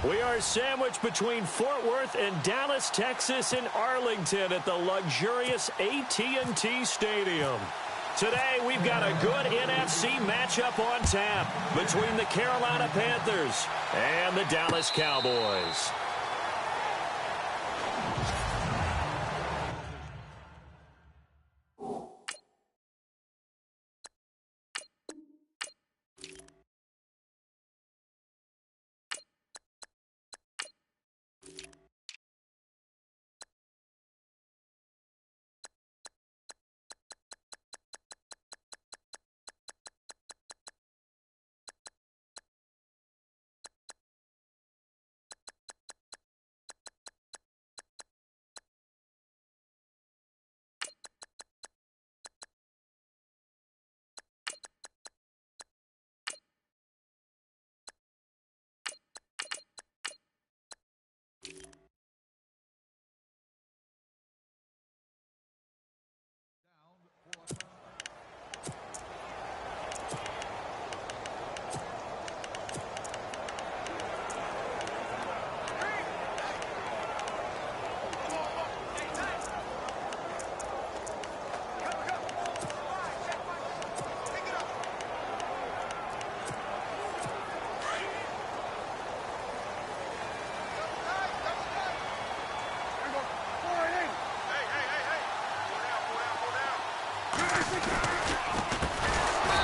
We are sandwiched between Fort Worth and Dallas, Texas, and Arlington at the luxurious AT&T Stadium. Today, we've got a good NFC matchup on tap between the Carolina Panthers and the Dallas Cowboys.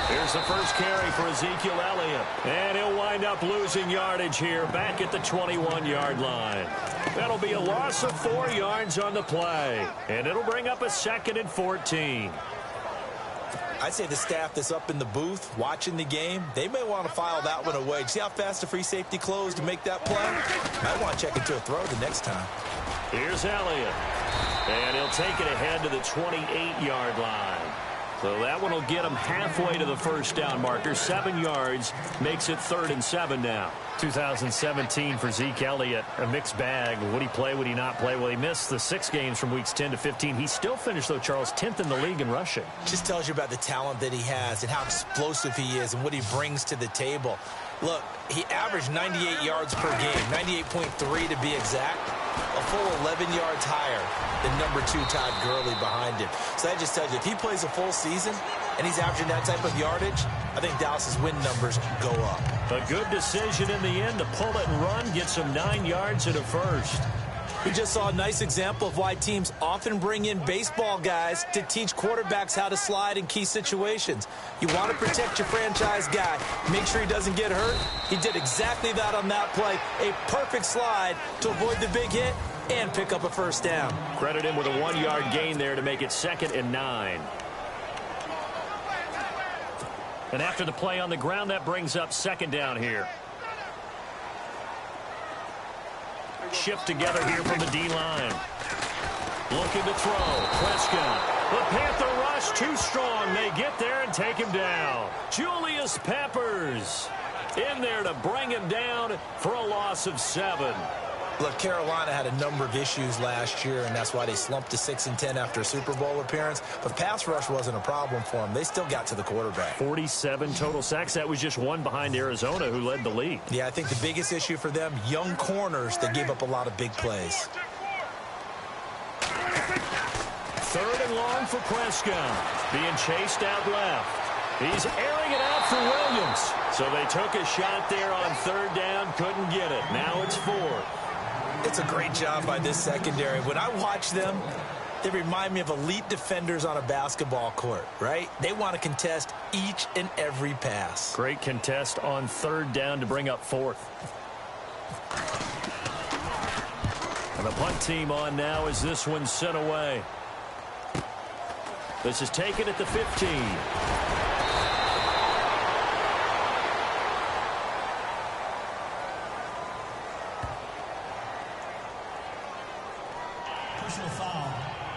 Here's the first carry for Ezekiel Elliott. And he'll wind up losing yardage here back at the 21-yard line. That'll be a loss of 4 yards on the play. And it'll bring up a 2nd and 14. I'd say the staff that's up in the booth watching the game, they may want to file that one away. See how fast the free safety closed to make that play? Might want to check into a throw the next time. Here's Elliott. And he'll take it ahead to the 28-yard line. So that one will get him halfway to the first down marker. 7 yards makes it 3rd and 7 now. 2017 for Zeke Elliott, a mixed bag. Would he play, would he not play? Well, he missed the 6 games from weeks 10 to 15. He still finished, though, Charles, 10th in the league in rushing. Just tells you about the talent that he has and how explosive he is and what he brings to the table. Look, he averaged 98 yards per game, 98.3 to be exact, a full 11 yards higher than number 2 Todd Gurley behind him. So that just tells you, if he plays a full season and he's averaging that type of yardage, I think Dallas's win numbers go up. A good decision in the end to pull it and run, get some 9 yards and a first. We just saw a nice example of why teams often bring in baseball guys to teach quarterbacks how to slide in key situations. You want to protect your franchise guy. Make sure he doesn't get hurt. He did exactly that on that play. A perfect slide to avoid the big hit and pick up a first down. Credit him with a 1-yard gain there to make it 2nd and 9. And after the play on the ground, that brings up 2nd down here. Shift together here from the D-line. Looking to throw. Prescott. The Panther rush too strong. They get there and take him down. Julius Peppers in there to bring him down for a loss of 7. Look, Carolina had a number of issues last year, and that's why they slumped to 6-10 after a Super Bowl appearance. But pass rush wasn't a problem for them. They still got to the quarterback. 47 total sacks. That was just one behind Arizona, who led the league. Yeah, I think the biggest issue for them, young corners that gave up a lot of big plays. 3rd and long for Prescott. Being chased out left. He's airing it out for Williams. So they took a shot there on 3rd down, couldn't get it. Now it's 4th. It's a great job by this secondary. When I watch them, they remind me of elite defenders on a basketball court, right? They want to contest each and every pass. Great contest on 3rd down to bring up 4th. And the punt team on now as this one's sent away. This is taken at the 15. Personal foul.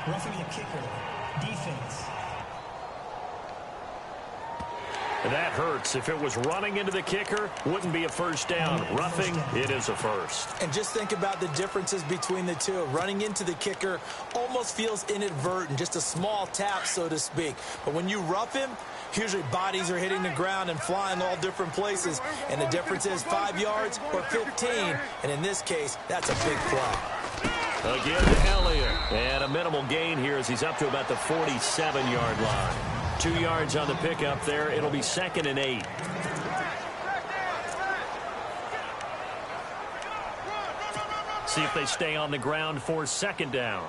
Roughing the kicker. Defense. That hurts. If it was running into the kicker, wouldn't be a first down. Roughing, it is a first. And just think about the differences between the two. Running into the kicker almost feels inadvertent, just a small tap, so to speak. But when you rough him, usually bodies are hitting the ground and flying all different places. And the difference is 5 yards or 15. And in this case, that's a big play. Again to Elliott. And a minimal gain here as he's up to about the 47-yard line. 2 yards on the pickup there. It'll be 2nd and 8. See if they stay on the ground for 2nd down.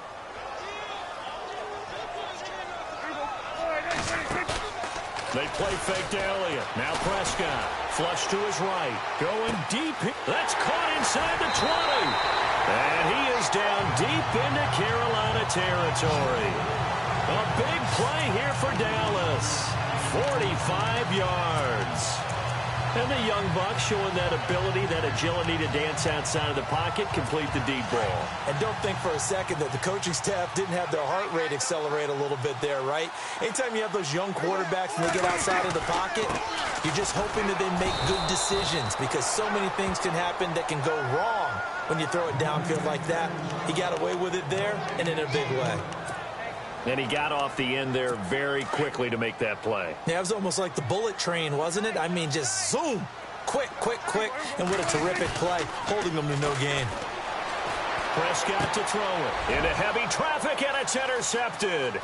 They play fake to Elliott. Now Prescott. Flush to his right. Going deep. That's caught inside the 20. And he is down deep into Carolina territory. A big play here for Dallas. 45 yards. And the young buck showing that ability, that agility to dance outside of the pocket, complete the deep ball. And don't think for a second that the coaching staff didn't have their heart rate accelerate a little bit there, right? Anytime you have those young quarterbacks and they get outside of the pocket, you're just hoping that they make good decisions because so many things can happen that can go wrong when you throw it downfield like that. He got away with it there and in a big way. And he got off the end there very quickly to make that play. Yeah, it was almost like the bullet train, wasn't it? I mean, just zoom. Quick, quick, quick. And what a terrific play, holding them to no gain. Prescott to throw it. Into heavy traffic, and it's intercepted.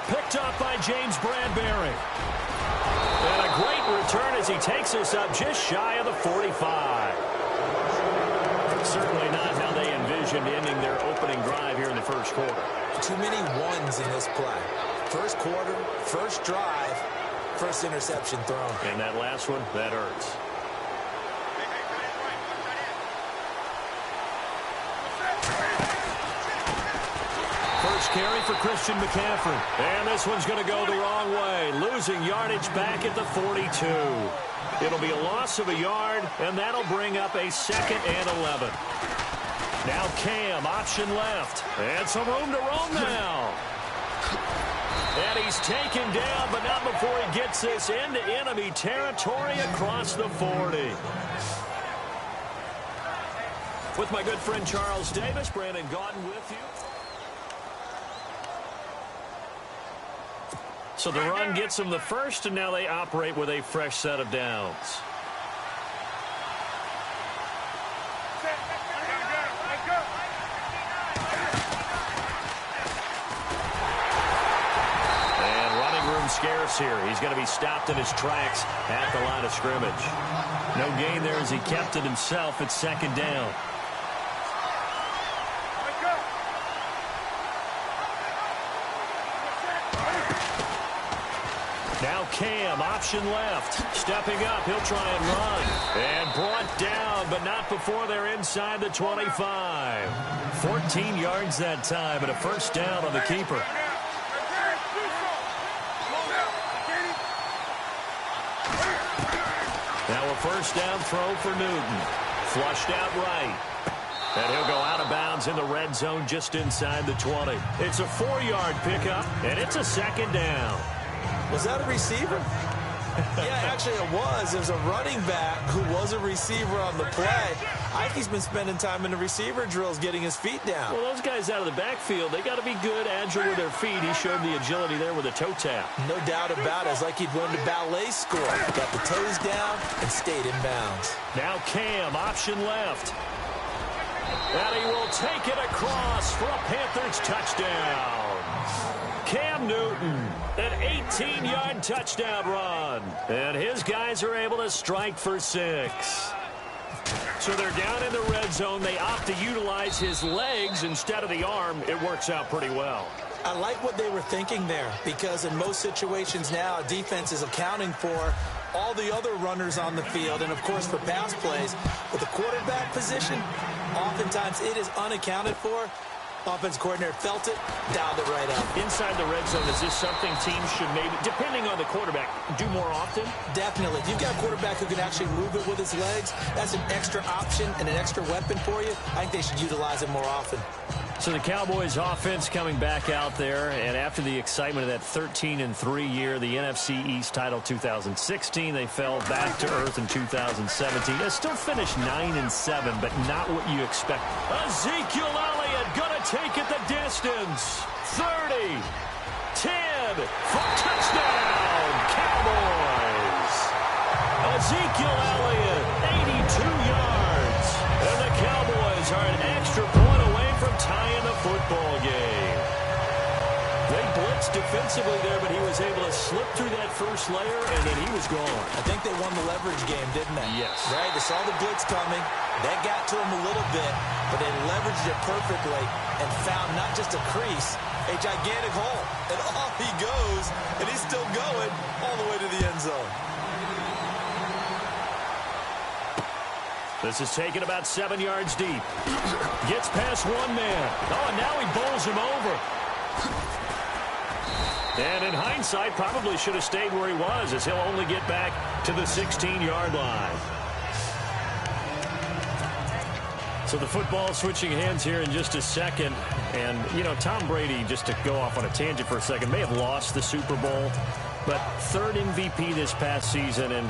Picked up by James Bradbury. And a great return as he takes us up just shy of the 45. Certainly not how they envisioned ending their opening drive here in the first quarter. Too many ones in this play. First quarter, first drive, first interception thrown. And that last one, that hurts. First carry for Christian McCaffrey. And this one's going to go the wrong way. Losing yardage back at the 42. It'll be a loss of a yard, and that'll bring up a 2nd and 11. Now Cam, option left. And some room to roam now. And he's taken down, but not before he gets this into enemy territory across the 40. With my good friend Charles Davis, Brandon Gaudin with you. So the run gets them the first, and now they operate with a fresh set of downs. Scarce here. He's going to be stopped in his tracks at the line of scrimmage. No gain there as he kept it himself at 2nd down. Now Cam, option left. Stepping up, he'll try and run. And brought down, but not before they're inside the 25. 14 yards that time, and a first down on the keeper. Now a first down throw for Newton. Flushed out right. And he'll go out of bounds in the red zone just inside the 20. It's a 4-yard pickup, and it's a 2nd down. Was that a receiver? Yeah, actually it was. There's a running back who was a receiver on the play. I think he's been spending time in the receiver drills getting his feet down. Well, those guys out of the backfield, they got to be good, agile with their feet. He showed the agility there with a toe tap. No doubt about it. It's like he'd learned a ballet school. Got the toes down and stayed in bounds. Now Cam, option left. And he will take it across for a Panthers touchdown. Cam Newton, an 18-yard touchdown run. And his guys are able to strike for 6. So they're down in the red zone. They opt to utilize his legs instead of the arm. It works out pretty well. I like what they were thinking there because in most situations now, defense is accounting for all the other runners on the field and, of course, for pass plays. With the quarterback position, oftentimes it is unaccounted for. Offense coordinator felt it, dialed it right up. Inside the red zone, is this something teams should maybe, depending on the quarterback, do more often? Definitely. If you've got a quarterback who can actually move it with his legs, that's an extra option and an extra weapon for you. I think they should utilize it more often. So the Cowboys offense coming back out there, and after the excitement of that 13-3 year, the NFC East title 2016, they fell back to earth in 2017. They still finished 9-7, but not what you expect. Ezekiel Elliott gonna take it the distance. 30, 10, for touchdown, Cowboys. Ezekiel Elliott, 82 yards, and the Cowboys are an extra point away from tying the football game. They blitzed defensively there, but he was able to slip through that first layer, and then he was gone. I think they won the leverage game, didn't they? Yes. Right? They saw the blitz coming. That got to him a little bit, but they leveraged it perfectly and found not just a crease, a gigantic hole. And off he goes, and he's still going all the way to the end zone. This is taken about 7 yards deep. Gets past one man. Oh, and now he bowls him over. And in hindsight, probably should have stayed where he was, as he'll only get back to the 16-yard line. So the football switching hands here in just a second. And, you know, Tom Brady, just to go off on a tangent for a second, may have lost the Super Bowl, but third MVP this past season, and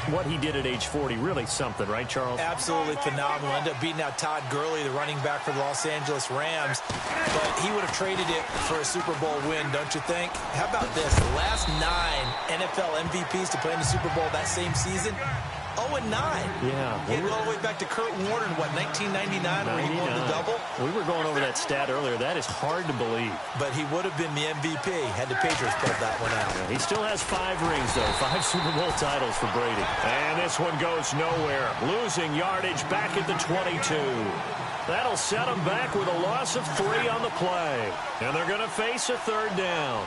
what he did at age 40, really something, right, Charles? Absolutely phenomenal. Ended up beating out Todd Gurley, the running back for the Los Angeles Rams. But he would have traded it for a Super Bowl win, don't you think? How about this? The last 9 NFL MVPs to play in the Super Bowl that same season, 0-9. Yeah. Getting all the way back to Kurt Warner in, what, 1999 when he won the double? We were going over that stat earlier. That is hard to believe. But he would have been the MVP had the Patriots pulled that one out. Yeah, he still has 5 rings, though. 5 Super Bowl titles for Brady. And this one goes nowhere. Losing yardage back at the 22. That'll set him back with a loss of 3 on the play. And they're going to face a third down.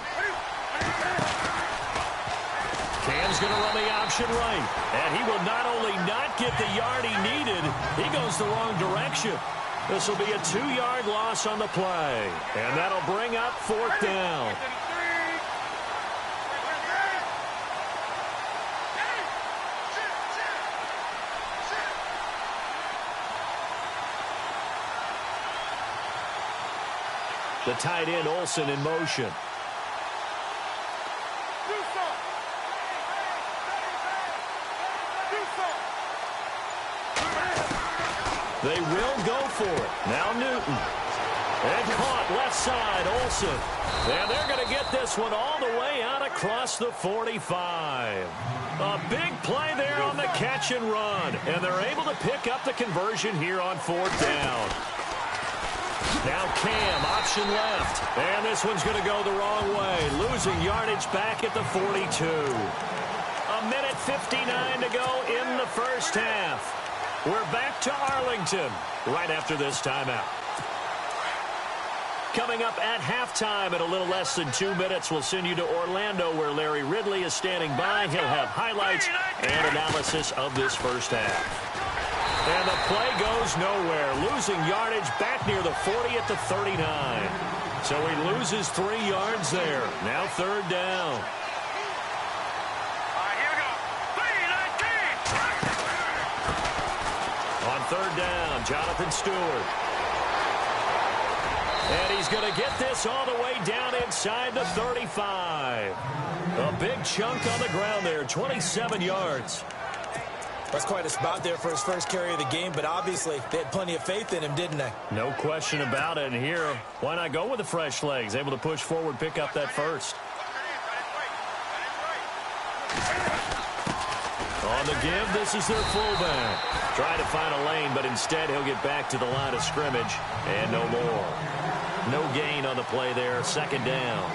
Cam's going to run the option right. And he will not only not get the yard he needed, he goes the wrong direction. This will be a 2-yard loss on the play. And that'll bring up 4th down. The tight end, Olsen, in motion. They will go for it. Now Newton. And caught left side, Olsen. And they're going to get this one all the way out across the 45. A big play there on the catch and run. And they're able to pick up the conversion here on 4th down. Now Cam, option left. And this one's going to go the wrong way. Losing yardage back at the 42. A minute 59 to go in the first half. We're back to Arlington right after this timeout. Coming up at halftime in a little less than 2 minutes, we'll send you to Orlando where Larry Ridley is standing by. He'll have highlights and analysis of this first half. And the play goes nowhere. Losing yardage back near the 40 at the 39. So he loses 3 yards there. Now 3rd down. On 3rd down, Jonathan Stewart. And he's going to get this all the way down inside the 35. A big chunk on the ground there, 27 yards. That's quite a spot there for his first carry of the game, but obviously they had plenty of faith in him, didn't they? No question about it. And here, why not go with the fresh legs? Able to push forward, pick up that first. On the give, this is their fullback. Trying to find a lane, but instead he'll get back to the line of scrimmage. And no more. No gain on the play there. 2nd down.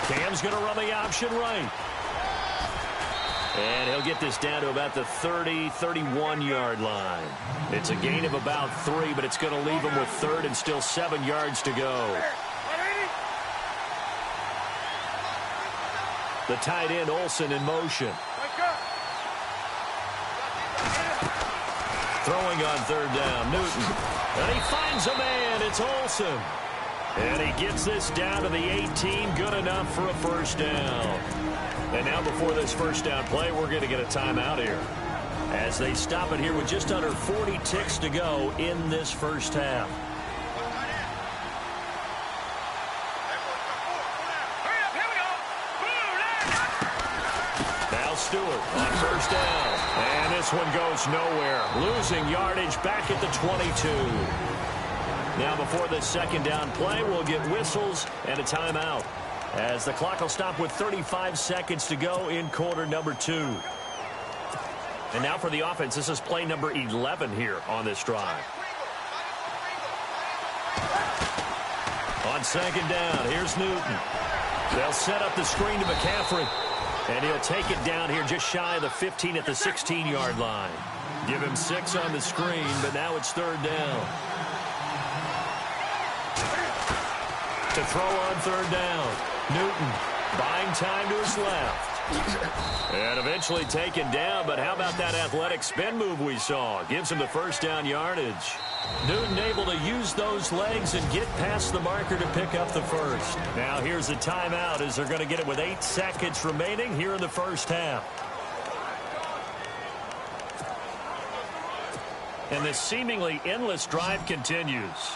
Cam's going to run the option right. And he'll get this down to about the 30, 31-yard line. It's a gain of about 3, but it's going to leave him with 3rd and still 7 yards to go. The tight end, Olsen, in motion. Throwing on 3rd down, Newton. And he finds a man. It's Olsen. And he gets this down to the 18. Good enough for a first down. And now before this first down play, we're going to get a timeout here. as they stop it here with just under 40 ticks to go in this first half. Now Stewart on first down. And this one goes nowhere. Losing yardage back at the 22. Now before this second down play, we'll get whistles and a timeout, as the clock will stop with 35 seconds to go in quarter number 2. And now for the offense, this is play number 11 here on this drive. On second down, here's Newton. They'll set up the screen to McCaffrey, and he'll take it down here just shy of the 15 at the 16-yard line. Give him 6 on the screen, but now it's third down. To throw on third down, Newton buying time to his left. And eventually taken down, but how about that athletic spin move we saw? Gives him the first down yardage. Newton able to use those legs and get past the marker to pick up the first. Now here's a timeout as they're going to get it with 8 seconds remaining here in the first half. And this seemingly endless drive continues.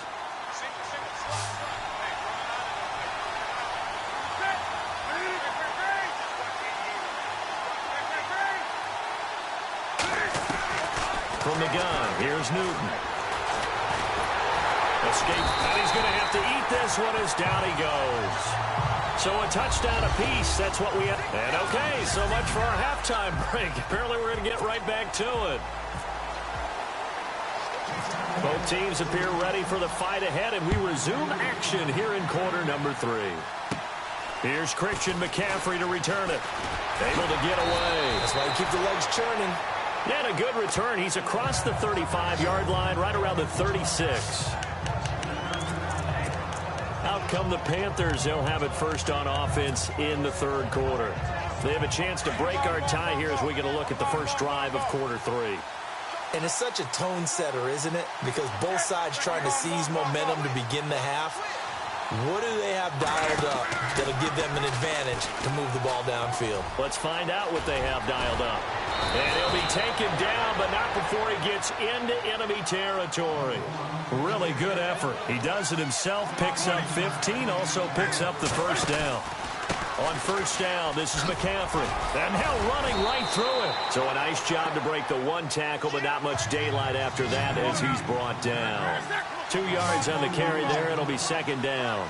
From the gun, here's Newton. Escape, and he's going to have to eat this one as down he goes. So a touchdown apiece, that's what we have. And okay, so much for our halftime break. Apparently we're going to get right back to it. Both teams appear ready for the fight ahead, and we resume action here in quarter number 3. Here's Christian McCaffrey to return it. Able to get away. That's why you keep the legs churning. And a good return. He's across the 35-yard line, right around the 36. Out come the Panthers. They'll have it first on offense in the third quarter. They have a chance to break our tie here as we get a look at the first drive of quarter 3. And it's such a tone setter, isn't it? Because both sides trying to seize momentum to begin the half. What do they have dialed up that'll give them an advantage to move the ball downfield? Let's find out what they have dialed up. And he'll be taken down, but not before he gets into enemy territory. Really good effort. He does it himself, picks up 15, also picks up the first down. On first down, this is McCaffrey. And now running right through it. So a nice job to break the one tackle, but not much daylight after that as he's brought down. 2 yards on the carry there. It'll be second down.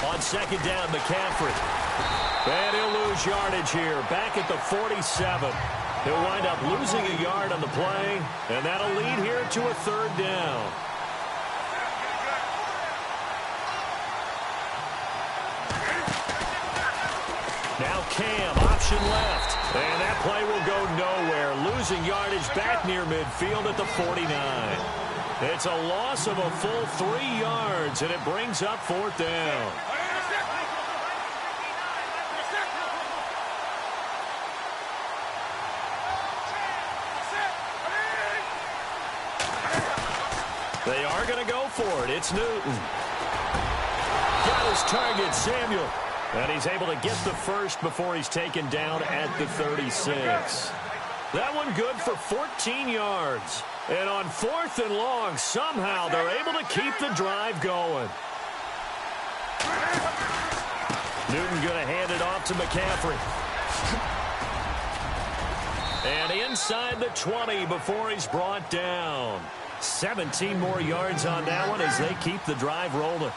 On second down, McCaffrey. And he'll lose yardage here. Back at the 47. He'll wind up losing a yard on the play, and that'll lead here to a third down. Now Cam, option left. And that play will go nowhere. Losing yardage back near midfield at the 49. It's a loss of a full 3 yards, and it brings up fourth down. They are going to go for it. It's Newton. Got his target, Samuel. And he's able to get the first before he's taken down at the 36. That one good for 14 yards. And on fourth and long, somehow they're able to keep the drive going. Newton going to hand it off to McCaffrey. And inside the 20 before he's brought down. 17 more yards on that one as they keep the drive rolling.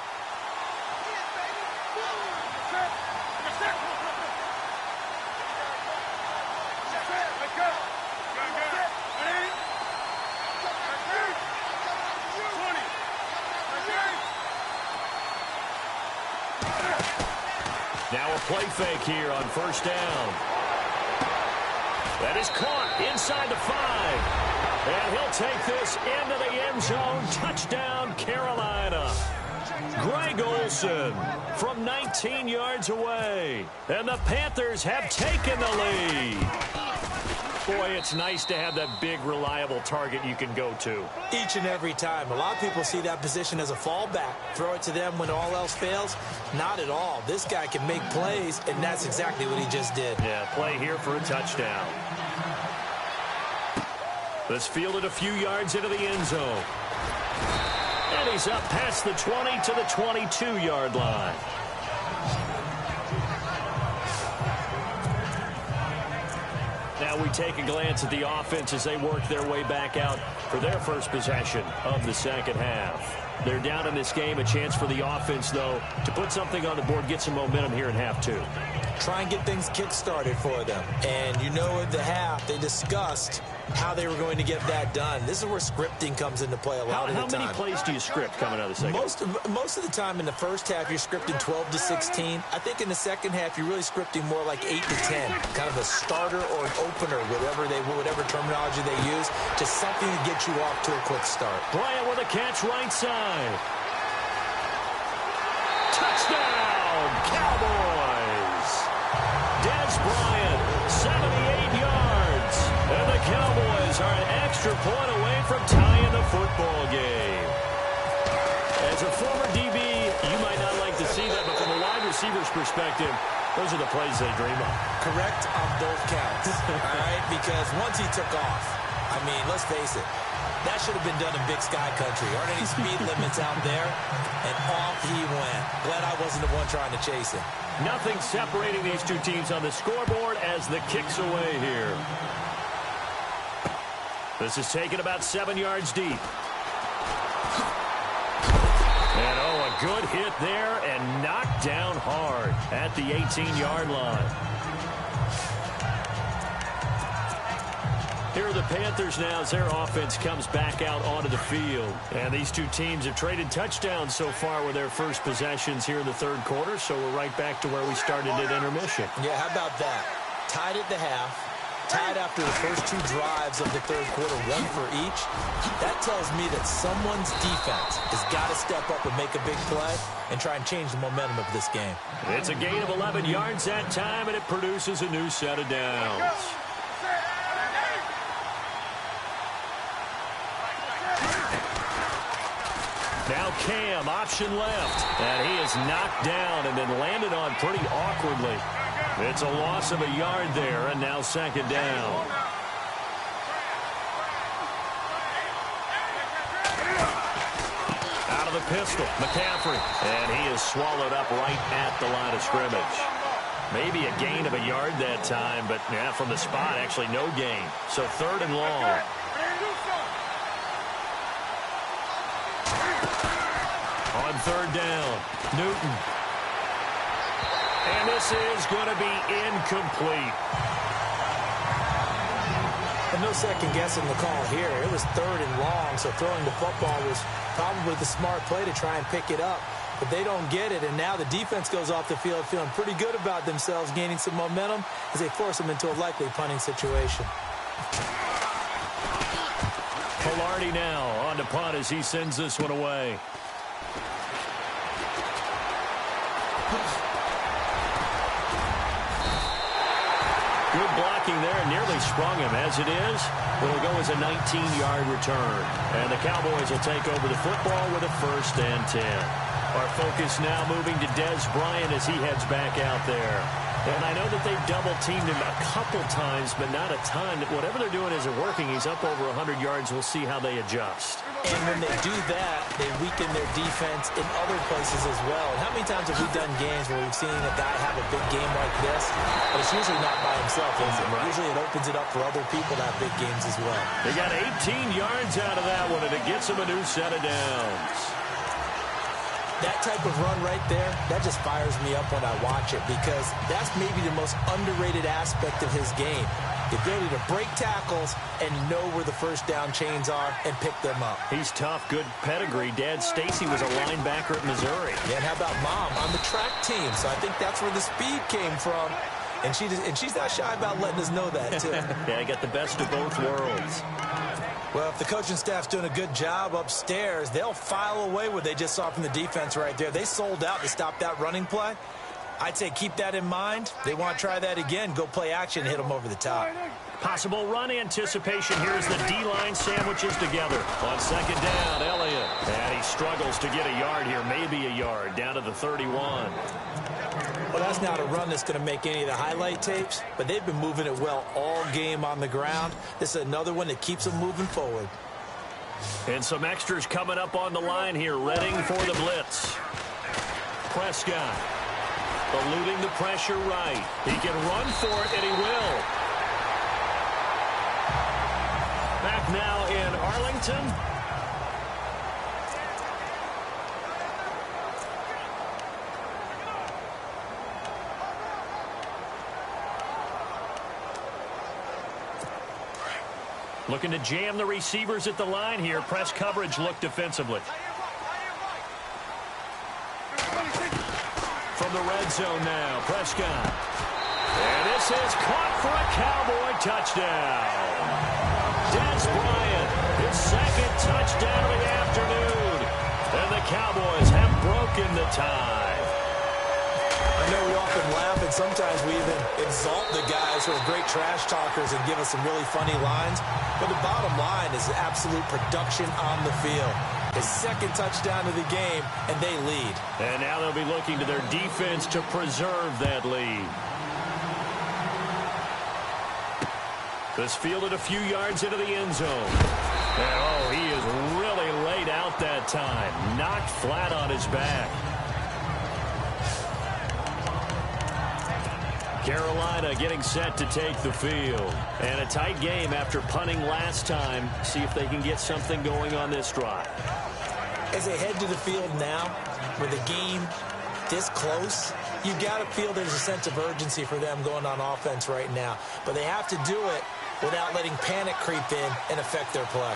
Now a play fake here on first down. That is caught inside the 5. And he'll take this into the end zone. Touchdown, Carolina. Greg Olsen from 19 yards away. And the Panthers have taken the lead. Boy, it's nice to have that big, reliable target you can go to. Each and every time. A lot of people see that position as a fallback. Throw it to them when all else fails. Not at all. This guy can make plays, and that's exactly what he just did. Yeah, play here for a touchdown. This fielded a few yards into the end zone. And he's up past the 20 to the 22-yard line. Now we take a glance at the offense as they work their way back out for their first possession of the second half. They're down in this game. A chance for the offense, though, to put something on the board, get some momentum here in half two. Try and get things kick-started for them. And you know at the half, they discussed how they were going to get that done. This is where scripting comes into play a lot of the time. How many plays do you script coming out of the second half? Most of the time in the first half, you're scripting 12 to 16. I think in the second half, you're really scripting more like 8 to 10. Kind of a starter or an opener, whatever terminology they use, just something to get you off to a quick start. Bryant with a catch right side. Touchdown, Cowboys! Dez Bryant, 78 yards. And the Cowboys are an extra point away from tying the football game. As a former DB, you might not like to see that, but from a wide receiver's perspective, those are the plays they dream of. Correct on both counts, all right? Because once he took off, I mean, let's face it, that should have been done in Big Sky Country. Aren't any speed limits out there? And off he went. Glad I wasn't the one trying to chase him. Nothing separating these two teams on the scoreboard as the kick's away here. This is taken about 7 yards deep. And, a good hit there and knocked down hard at the 18-yard line. Here are the Panthers now as their offense comes back out onto the field. And these two teams have traded touchdowns so far with their first possessions here in the third quarter, so we're right back to where we started at intermission. Yeah, how about that? Tied at the half, tied after the first two drives of the third quarter, one for each. That tells me that someone's defense has got to step up and make a big play and try and change the momentum of this game. It's a gain of 11 yards that time, and it produces a new set of downs. Now Cam, option left, and he is knocked down and then landed on pretty awkwardly. It's a loss of a yard there, and now second down. Out of the pistol, McCaffrey, and he is swallowed up right at the line of scrimmage. Maybe a gain of a yard that time, but yeah, from the spot, actually no gain. So third and long. On third down, Newton. And this is going to be incomplete. And no second guessing the call here. It was third and long, so throwing the football was probably the smart play to try and pick it up. But they don't get it, and now the defense goes off the field feeling pretty good about themselves, gaining some momentum as they force them into a likely punting situation. Pilardi now on to punt as he sends this one away. Good blocking there, nearly sprung him. As it is, it'll go as a 19-yard return. And the Cowboys will take over the football with a 1st and 10. Our focus now moving to Dez Bryant as he heads back out there. And I know that they've double-teamed him a couple times, but not a ton. Whatever they're doing isn't working. He's up over 100 yards. We'll see how they adjust. And when they do that, they weaken their defense in other places as well. And how many times have we done games where we've seen a guy have a big game like this? But it's usually not by himself, is it? Right. Usually it opens it up for other people to have big games as well. They got 18 yards out of that one, and it gets them a new set of downs. That type of run right there, that just fires me up when I watch it because that's maybe the most underrated aspect of his game. The ability to break tackles and know where the first down chains are and pick them up. He's tough, good pedigree. Dad Stacy was a linebacker at Missouri. Yeah, and how about Mom on the track team? So I think that's where the speed came from. And she's not shy about letting us know that, too. Yeah, I got the best of both worlds. Well, if the coaching staff's doing a good job upstairs, they'll file away what they just saw from the defense right there. They sold out to stop that running play. I'd say keep that in mind. They want to try that again. Go play action, hit them over the top. Possible run anticipation here as the D-line sandwiches together. On second down, Elliott. And he struggles to get a yard here, maybe a yard, down to the 31. Well, that's not a run that's going to make any of the highlight tapes, but they've been moving it well all game on the ground. This is another one that keeps them moving forward. And some extras coming up on the line here, readying for the blitz. Prescott eluding the pressure right. He can run for it, and he will. Back now in Arlington. Looking to jam the receivers at the line here. Press coverage look defensively. From the red zone now, Prescott. And this is caught for a Cowboy touchdown. Des Bryant, his second touchdown of the afternoon. And the Cowboys have broken the tie. I know we often laugh, and sometimes we even exalt the guys who are great trash talkers and give us some really funny lines. But the bottom line is absolute production on the field. His second touchdown of the game, and they lead. And now they'll be looking to their defense to preserve that lead. This fielded a few yards into the end zone. And, oh, he is really laid out that time. Knocked flat on his back. Carolina getting set to take the field. And a tight game after punting last time. See if they can get something going on this drive. As they head to the field now, with the game this close, you got to feel there's a sense of urgency for them going on offense right now. But they have to do it without letting panic creep in and affect their play.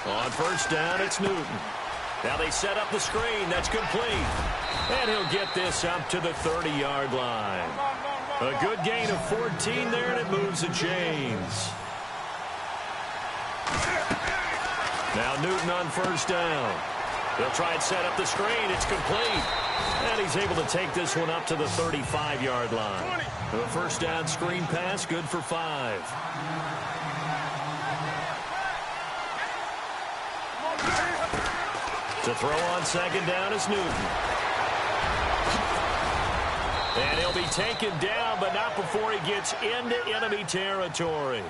On first down, it's Newton. Now they set up the screen. That's complete. And he'll get this up to the 30-yard line. A good gain of 14 there, and it moves the chains. Now Newton on first down. They'll try and set up the screen. It's complete. And he's able to take this one up to the 35-yard line. A first down screen pass, good for 5. To throw on second down is Newton. And he'll be taken down, but not before he gets into enemy territory.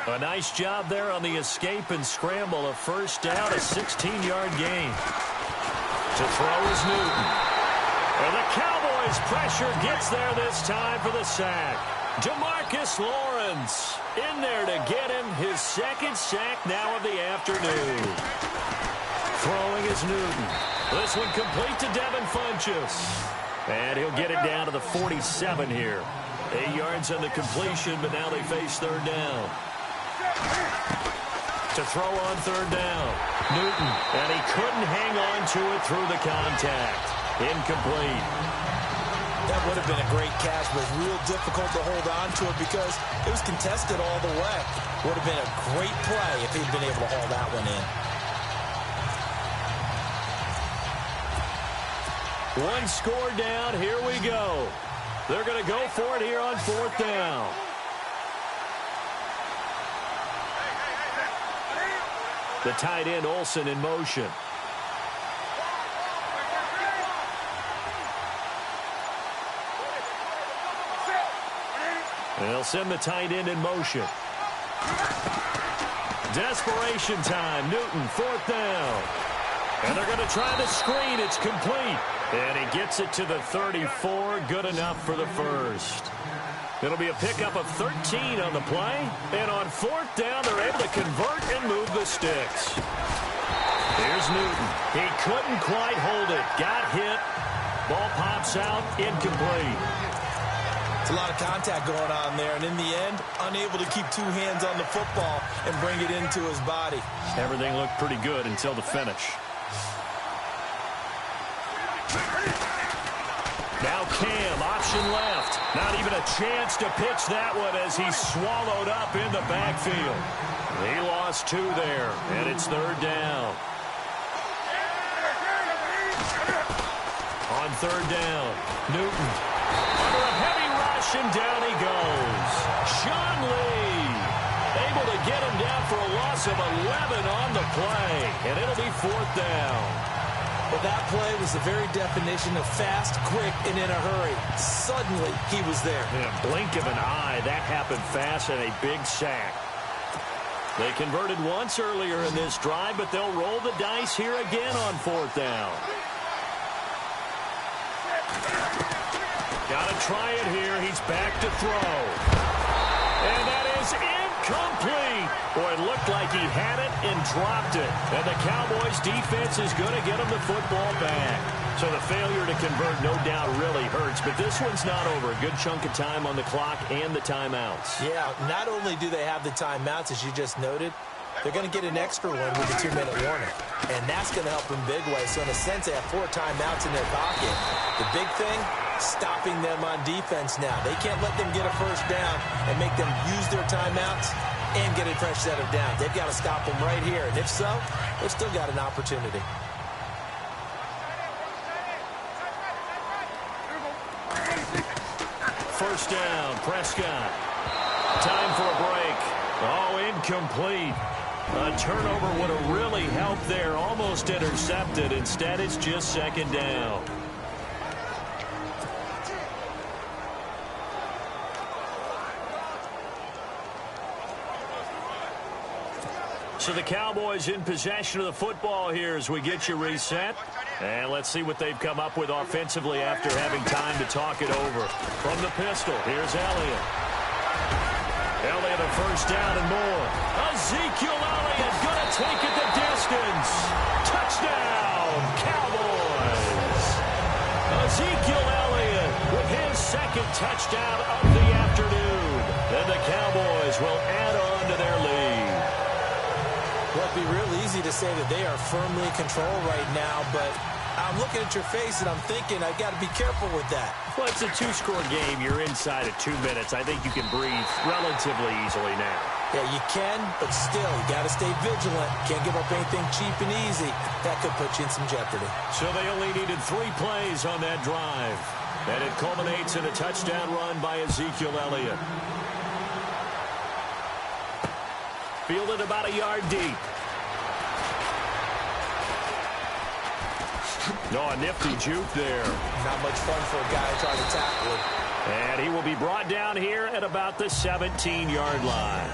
A nice job there on the escape and scramble. A first down, a 16-yard gain. To throw is Newton. And the Cowboys' pressure gets there this time for the sack. DeMarcus Lawrence in there to get him his second sack now of the afternoon. Throwing is Newton. This one complete to Devin Funchess. And he'll get it down to the 47 here. 8 yards on the completion, but now they face third down. To throw on third down, Newton. And he couldn't hang on to it through the contact. Incomplete. That would have been a great catch, but it's real difficult to hold on to it because it was contested all the way. Would have been a great play if he'd been able to haul that one in. One score down. Here we go. They're going to go for it here on fourth down. The tight end, Olsen, in motion. They'll send the tight end in motion. Desperation time. Newton, fourth down. And they're going to try the screen. It's complete. And he gets it to the 34. Good enough for the first. It'll be a pickup of 13 on the play. And on fourth down, they're able to convert and move the sticks. Here's Newton. He couldn't quite hold it. Got hit. Ball pops out. Incomplete. It's a lot of contact going on there. And in the end, unable to keep two hands on the football and bring it into his body. Everything looked pretty good until the finish. Now Cam, option left. Not even a chance to pitch that one as he's swallowed up in the backfield. He lost 2 there, and it's third down. On third down, Newton. Under a heavy rush, and down he goes. Sean Lee able to get him down for a loss of 11 on the play, and it'll be fourth down. Well, that play was the very definition of fast, quick, and in a hurry. Suddenly, he was there. In a blink of an eye, that happened fast and a big sack. They converted once earlier in this drive, but they'll roll the dice here again on fourth down. Got to try it here. He's back to throw. And that is incomplete. Boy, it looked like he had it and dropped it. And the Cowboys' defense is going to get him the football back. So the failure to convert, no doubt, really hurts. But this one's not over. A good chunk of time on the clock and the timeouts. Yeah, not only do they have the timeouts, as you just noted, they're going to get an extra one with the 2-minute warning. And that's going to help them big way. So in a sense, they have 4 timeouts in their pocket. The big thing, stopping them on defense now. They can't let them get a first down and make them use their timeouts and get a fresh set of downs. They've got to stop them right here. And if so, they've still got an opportunity. First down, Prescott. Time for a break. Oh, incomplete. A turnover would have really helped there. Almost intercepted. Instead, it's just second down. So the Cowboys in possession of the football here as we get you reset. And let's see what they've come up with offensively after having time to talk it over. From the pistol, here's Elliott. Elliott a first down and more. Ezekiel Elliott going to take it the distance. Touchdown, Cowboys. Ezekiel Elliott with his second touchdown of the afternoon. And the Cowboys will add on to their lead. Well, it'd be real easy to say that they are firmly in control right now, but I'm looking at your face and I'm thinking I've got to be careful with that. Well, it's a two-score game. You're inside of 2 minutes. I think you can breathe relatively easily now. Yeah, you can, but still, you got to stay vigilant. Can't give up anything cheap and easy. That could put you in some jeopardy. So they only needed 3 plays on that drive. And it culminates in a touchdown run by Ezekiel Elliott. Fielded about a yard deep. No, a nifty juke there. Not much fun for a guy trying to tackle him. And he will be brought down here at about the 17-yard line.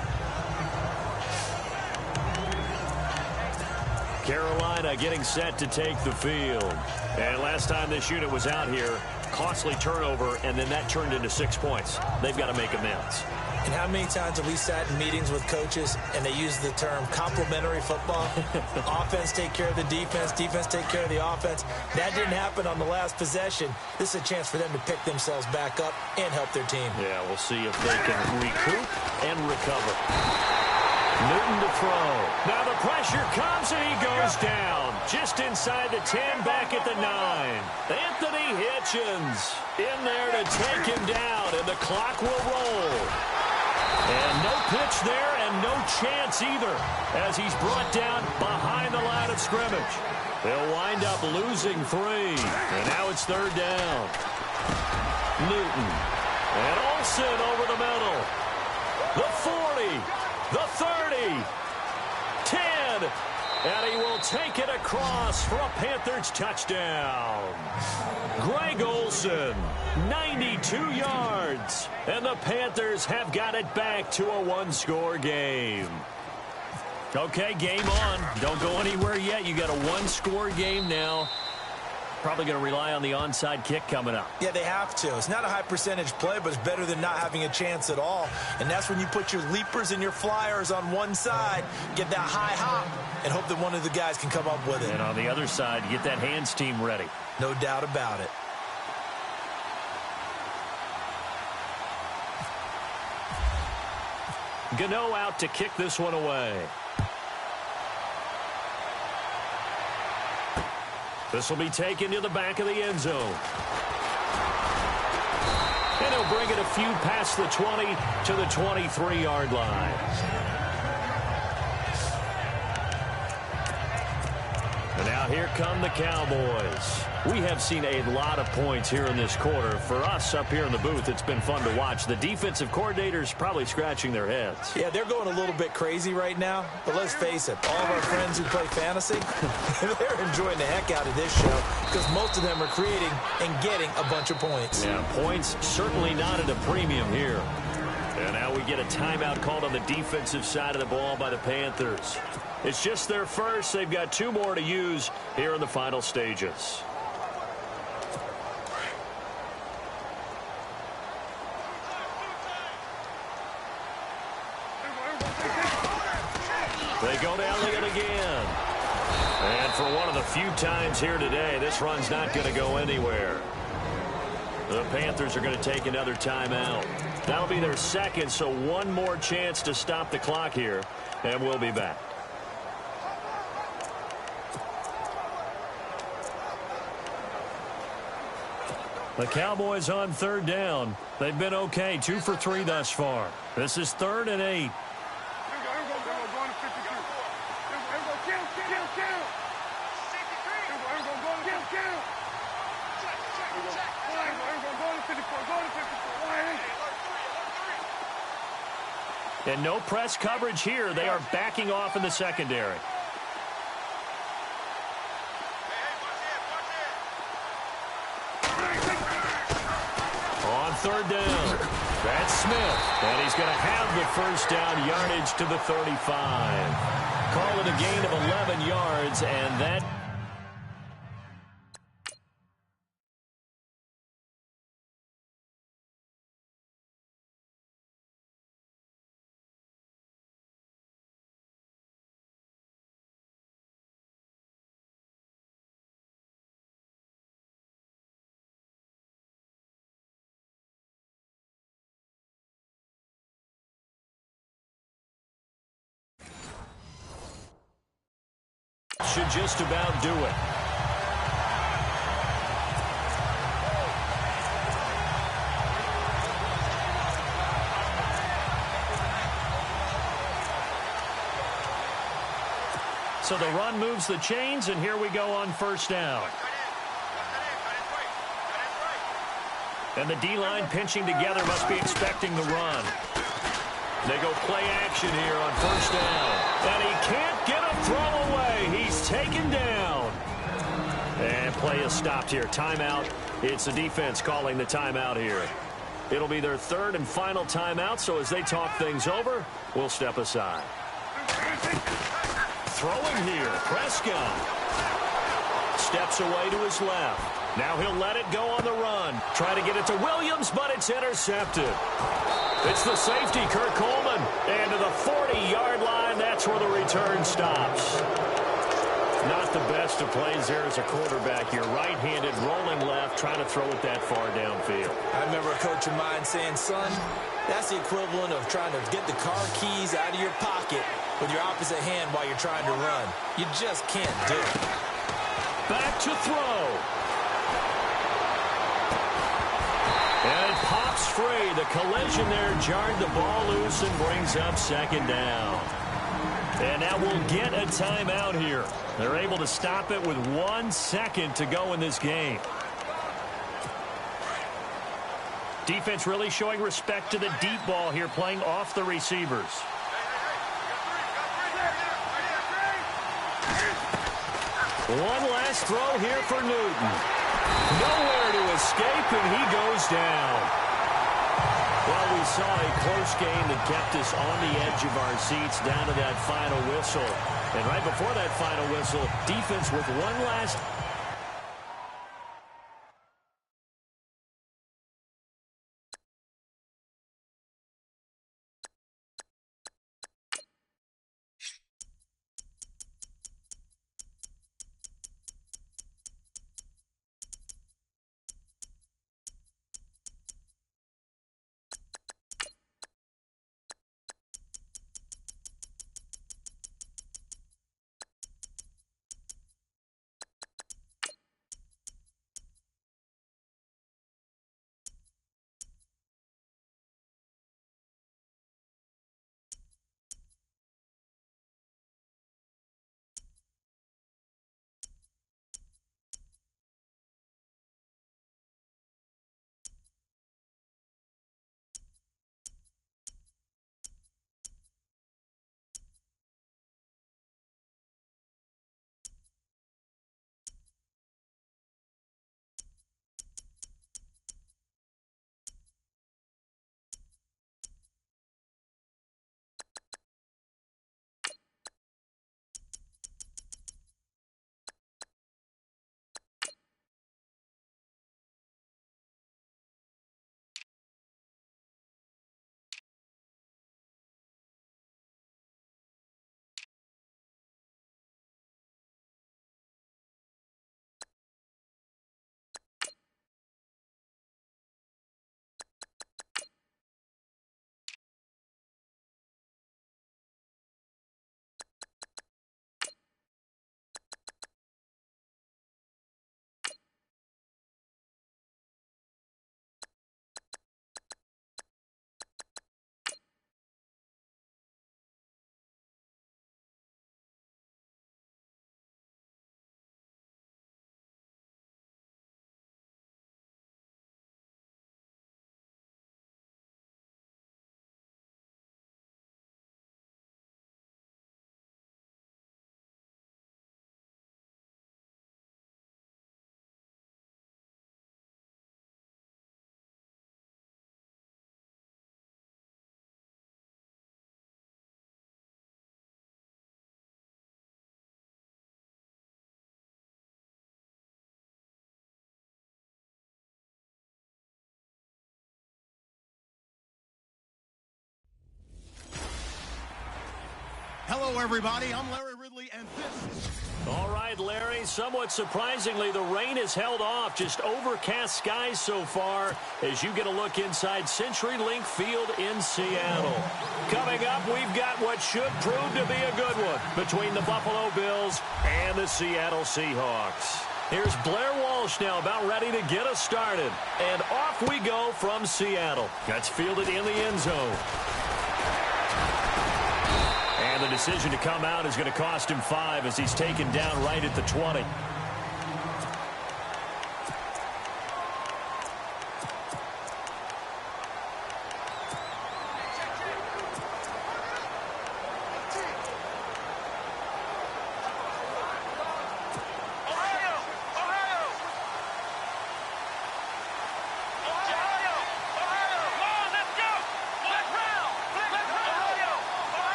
Carolina getting set to take the field. And last time this unit was out here, costly turnover, and then that turned into 6 points. They've got to make amends. And how many times have we sat in meetings with coaches and they use the term complementary football? Offense take care of the defense, defense take care of the offense. That didn't happen on the last possession. This is a chance for them to pick themselves back up and help their team. Yeah, we'll see if they can recoup and recover. Newton to throw. Now the pressure comes and he goes down. Just inside the 10, back at the 9. Anthony Hitchens in there to take him down, and the clock will roll. And no pitch there and no chance either as he's brought down behind the line of scrimmage. They'll wind up losing 3. And now it's 3rd down. Newton. And Olsen over the middle. The 40. The 30. 10. And he will take it across for a Panthers touchdown. Greg Olsen, 92 yards. And the Panthers have got it back to a 1-score game. Okay, game on. Don't go anywhere yet. You got a 1-score game now. Probably going to rely on the onside kick coming up. Yeah, they have to. It's not a high percentage play, but it's better than not having a chance at all. And that's when you put your leapers and your flyers on one side, get that high hop, and hope that one of the guys can come up with it. And on the other side, get that hands team ready. No doubt about it. Gano out to kick this one away. This will be taken to the back of the end zone. And he'll bring it a few past the 20 to the 23-yard line. And now here come the Cowboys. We have seen a lot of points here in this quarter. For us up here in the booth, it's been fun to watch. The defensive coordinators probably scratching their heads. Yeah, they're going a little bit crazy right now. But let's face it, all of our friends who play fantasy, they're enjoying the heck out of this show because most of them are creating and getting a bunch of points. Yeah, points certainly not at a premium here. And now we get a timeout called on the defensive side of the ball by the Panthers. It's just their first. They've got 2 more to use here in the final stages. They go to Elliott again. And for one of the few times here today, this run's not going to go anywhere. The Panthers are going to take another timeout. That'll be their second, so one more chance to stop the clock here, and we'll be back. The Cowboys on 3rd down. They've been okay, 2 for 3 thus far. This is 3rd and 8. And no press coverage here. They are backing off in the secondary. On 3rd down, that's Smith. And he's going to have the first down yardage to the 35. Call it a gain of 11 yards, and that should just about do it. So the run moves the chains, and here we go on first down. And the D-line pinching together must be expecting the run. They go play action here on first down. And he can't get a throw away. He's taken down. And play is stopped here. Timeout. It's the defense calling the timeout here. It'll be their third and final timeout, so as they talk things over, we'll step aside. Throwing here, Prescott. Steps away to his left. Now he'll let it go on the run. Try to get it to Williams, but it's intercepted. It's the safety, Kurt Coleman. And to the 40-yard line, that's where the return stops. Not the best of plays there as a quarterback. You're right-handed, rolling left, trying to throw it that far downfield. I remember a coach of mine saying, son, that's the equivalent of trying to get the car keys out of your pocket with your opposite hand while you're trying to run. You just can't do it. Back to throw. And it pops free. The collision there jarred the ball loose and brings up second down. And now we'll get a timeout here. They're able to stop it with 1 second to go in this game. Defense really showing respect to the deep ball here, playing off the receivers. One last throw here for Newton. Nowhere to escape, and he goes down. Well, we saw a close game that kept us on the edge of our seats down to that final whistle. And right before that final whistle, defense with one last Hello, everybody. I'm Larry Ridley, and this is... All right, Larry, somewhat surprisingly, the rain has held off. Just overcast skies so far as you get a look inside CenturyLink Field in Seattle. Coming up, we've got what should prove to be a good one between the Buffalo Bills and the Seattle Seahawks. Here's Blair Walsh now about ready to get us started. And off we go from Seattle. That's fielded in the end zone. And the decision to come out is going to cost him 5 as he's taken down right at the 20.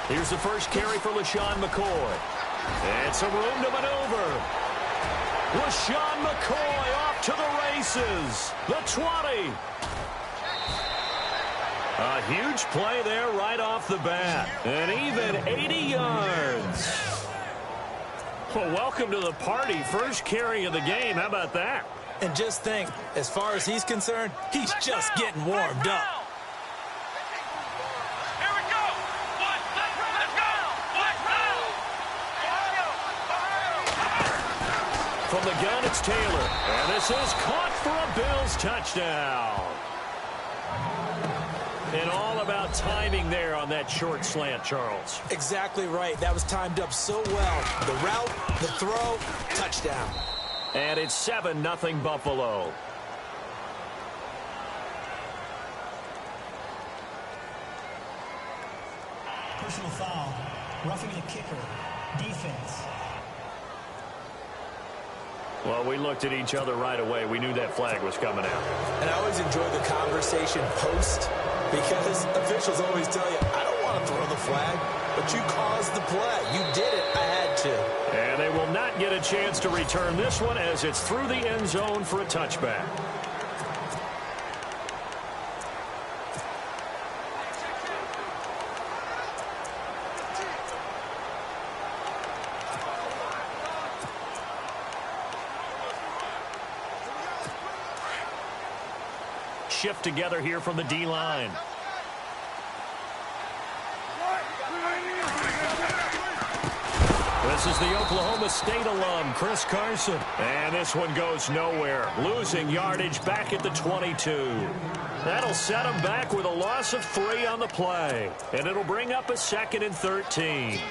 Here's the first carry for LaShawn McCoy. And some room to maneuver. LaShawn McCoy off to the races. The 20. A huge play there right off the bat. And even 80 yards. Well, welcome to the party. First carry of the game. How about that? And just think, as far as he's concerned, he's just getting warmed up. From the gun, it's Taylor. And this is caught for a Bills touchdown. And all about timing there on that short slant, Charles. Exactly right. That was timed up so well. The route, the throw, touchdown. And it's 7-0 Buffalo. Personal foul. Roughing the kicker. Defense. Well, we looked at each other right away. We knew that flag was coming out. And I always enjoy the conversation post because officials always tell you, I don't want to throw the flag, but you caused the play. You did it. I had to. And they will not get a chance to return this one as it's through the end zone for a touchback. Shift together here from the D-line. This is the Oklahoma State alum, Chris Carson. And this one goes nowhere. Losing yardage back at the 22. That'll set him back with a loss of 3 on the play. And it'll bring up a 2nd and 13.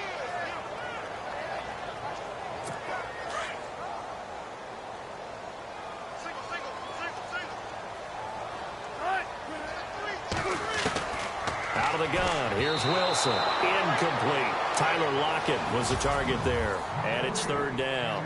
Out of the gun, here's Wilson. Incomplete. Tyler Lockett was the target there. And it's 3rd down.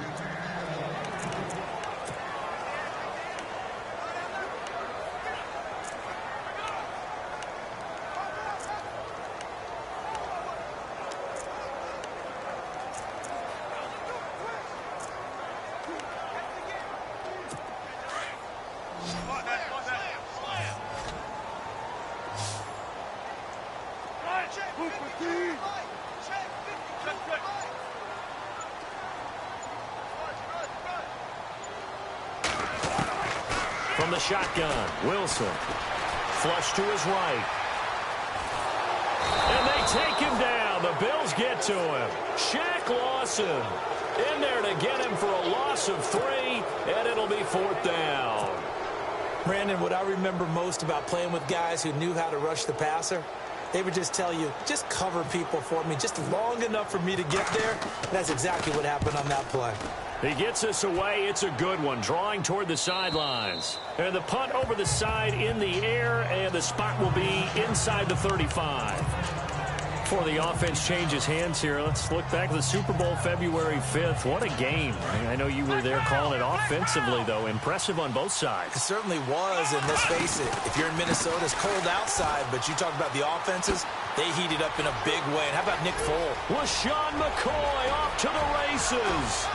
From the shotgun, Wilson. Flush to his right. And they take him down. The Bills get to him. Shaq Lawson in there to get him for a loss of 3, and it'll be 4th down. Brandon, what I remember most about playing with guys who knew how to rush the passer, they would just tell you, just cover people for me, just long enough for me to get there. That's exactly what happened on that play. He gets us away. It's a good one, drawing toward the sidelines. And the punt over the side in the air, and the spot will be inside the 35. Before the offense changes hands here, let's look back to the Super Bowl February 5th. What a game. I know you were there calling it offensively, though. Impressive on both sides. It certainly was, and let's face it, if you're in Minnesota, it's cold outside, but you talk about the offenses, they heated up in a big way. And how about Nick Foles? LaShawn McCoy off to the races.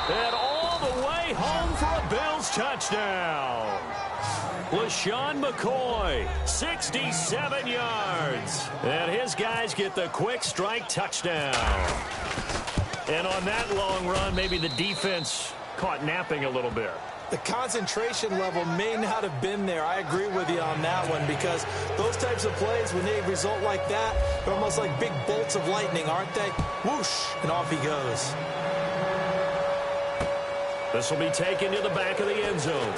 And all the way home for a Bills touchdown. LaShawn McCoy, 67 yards. And his guys get the quick strike touchdown. And on that long run, maybe the defense caught napping a little bit. The concentration level may not have been there. I agree with you on that one, because those types of plays, when they result like that, they're almost like big bolts of lightning, aren't they? Whoosh, and off he goes. This will be taken to the back of the end zone.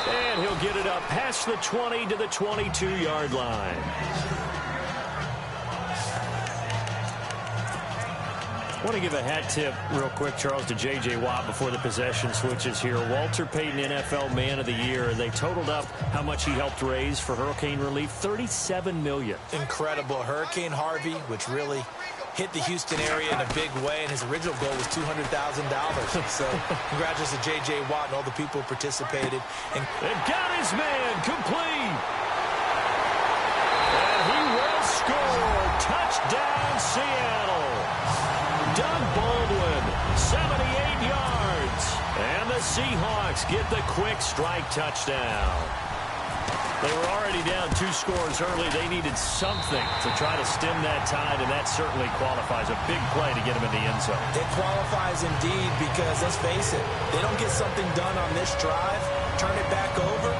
And he'll get it up past the 20 to the 22-yard line. I want to give a hat tip real quick, Charles, to J.J. Watt before the possession switches here. Walter Payton, NFL Man of the Year. They totaled up how much he helped raise for hurricane relief, $37 million. Incredible. Hurricane Harvey, which really hit the Houston area in a big way, and his original goal was $200,000. So congratulations to J.J. Watt and all the people who participated. And got his man complete. And he will score. Touchdown, Seattle. Doug Baldwin, 78 yards. And the Seahawks get the quick strike touchdown. They were already down 2 scores early. They needed something to try to stem that tide, and that certainly qualifies. A big play to get them in the end zone. It qualifies indeed, because let's face it, they don't get something done on this drive, turn it back over,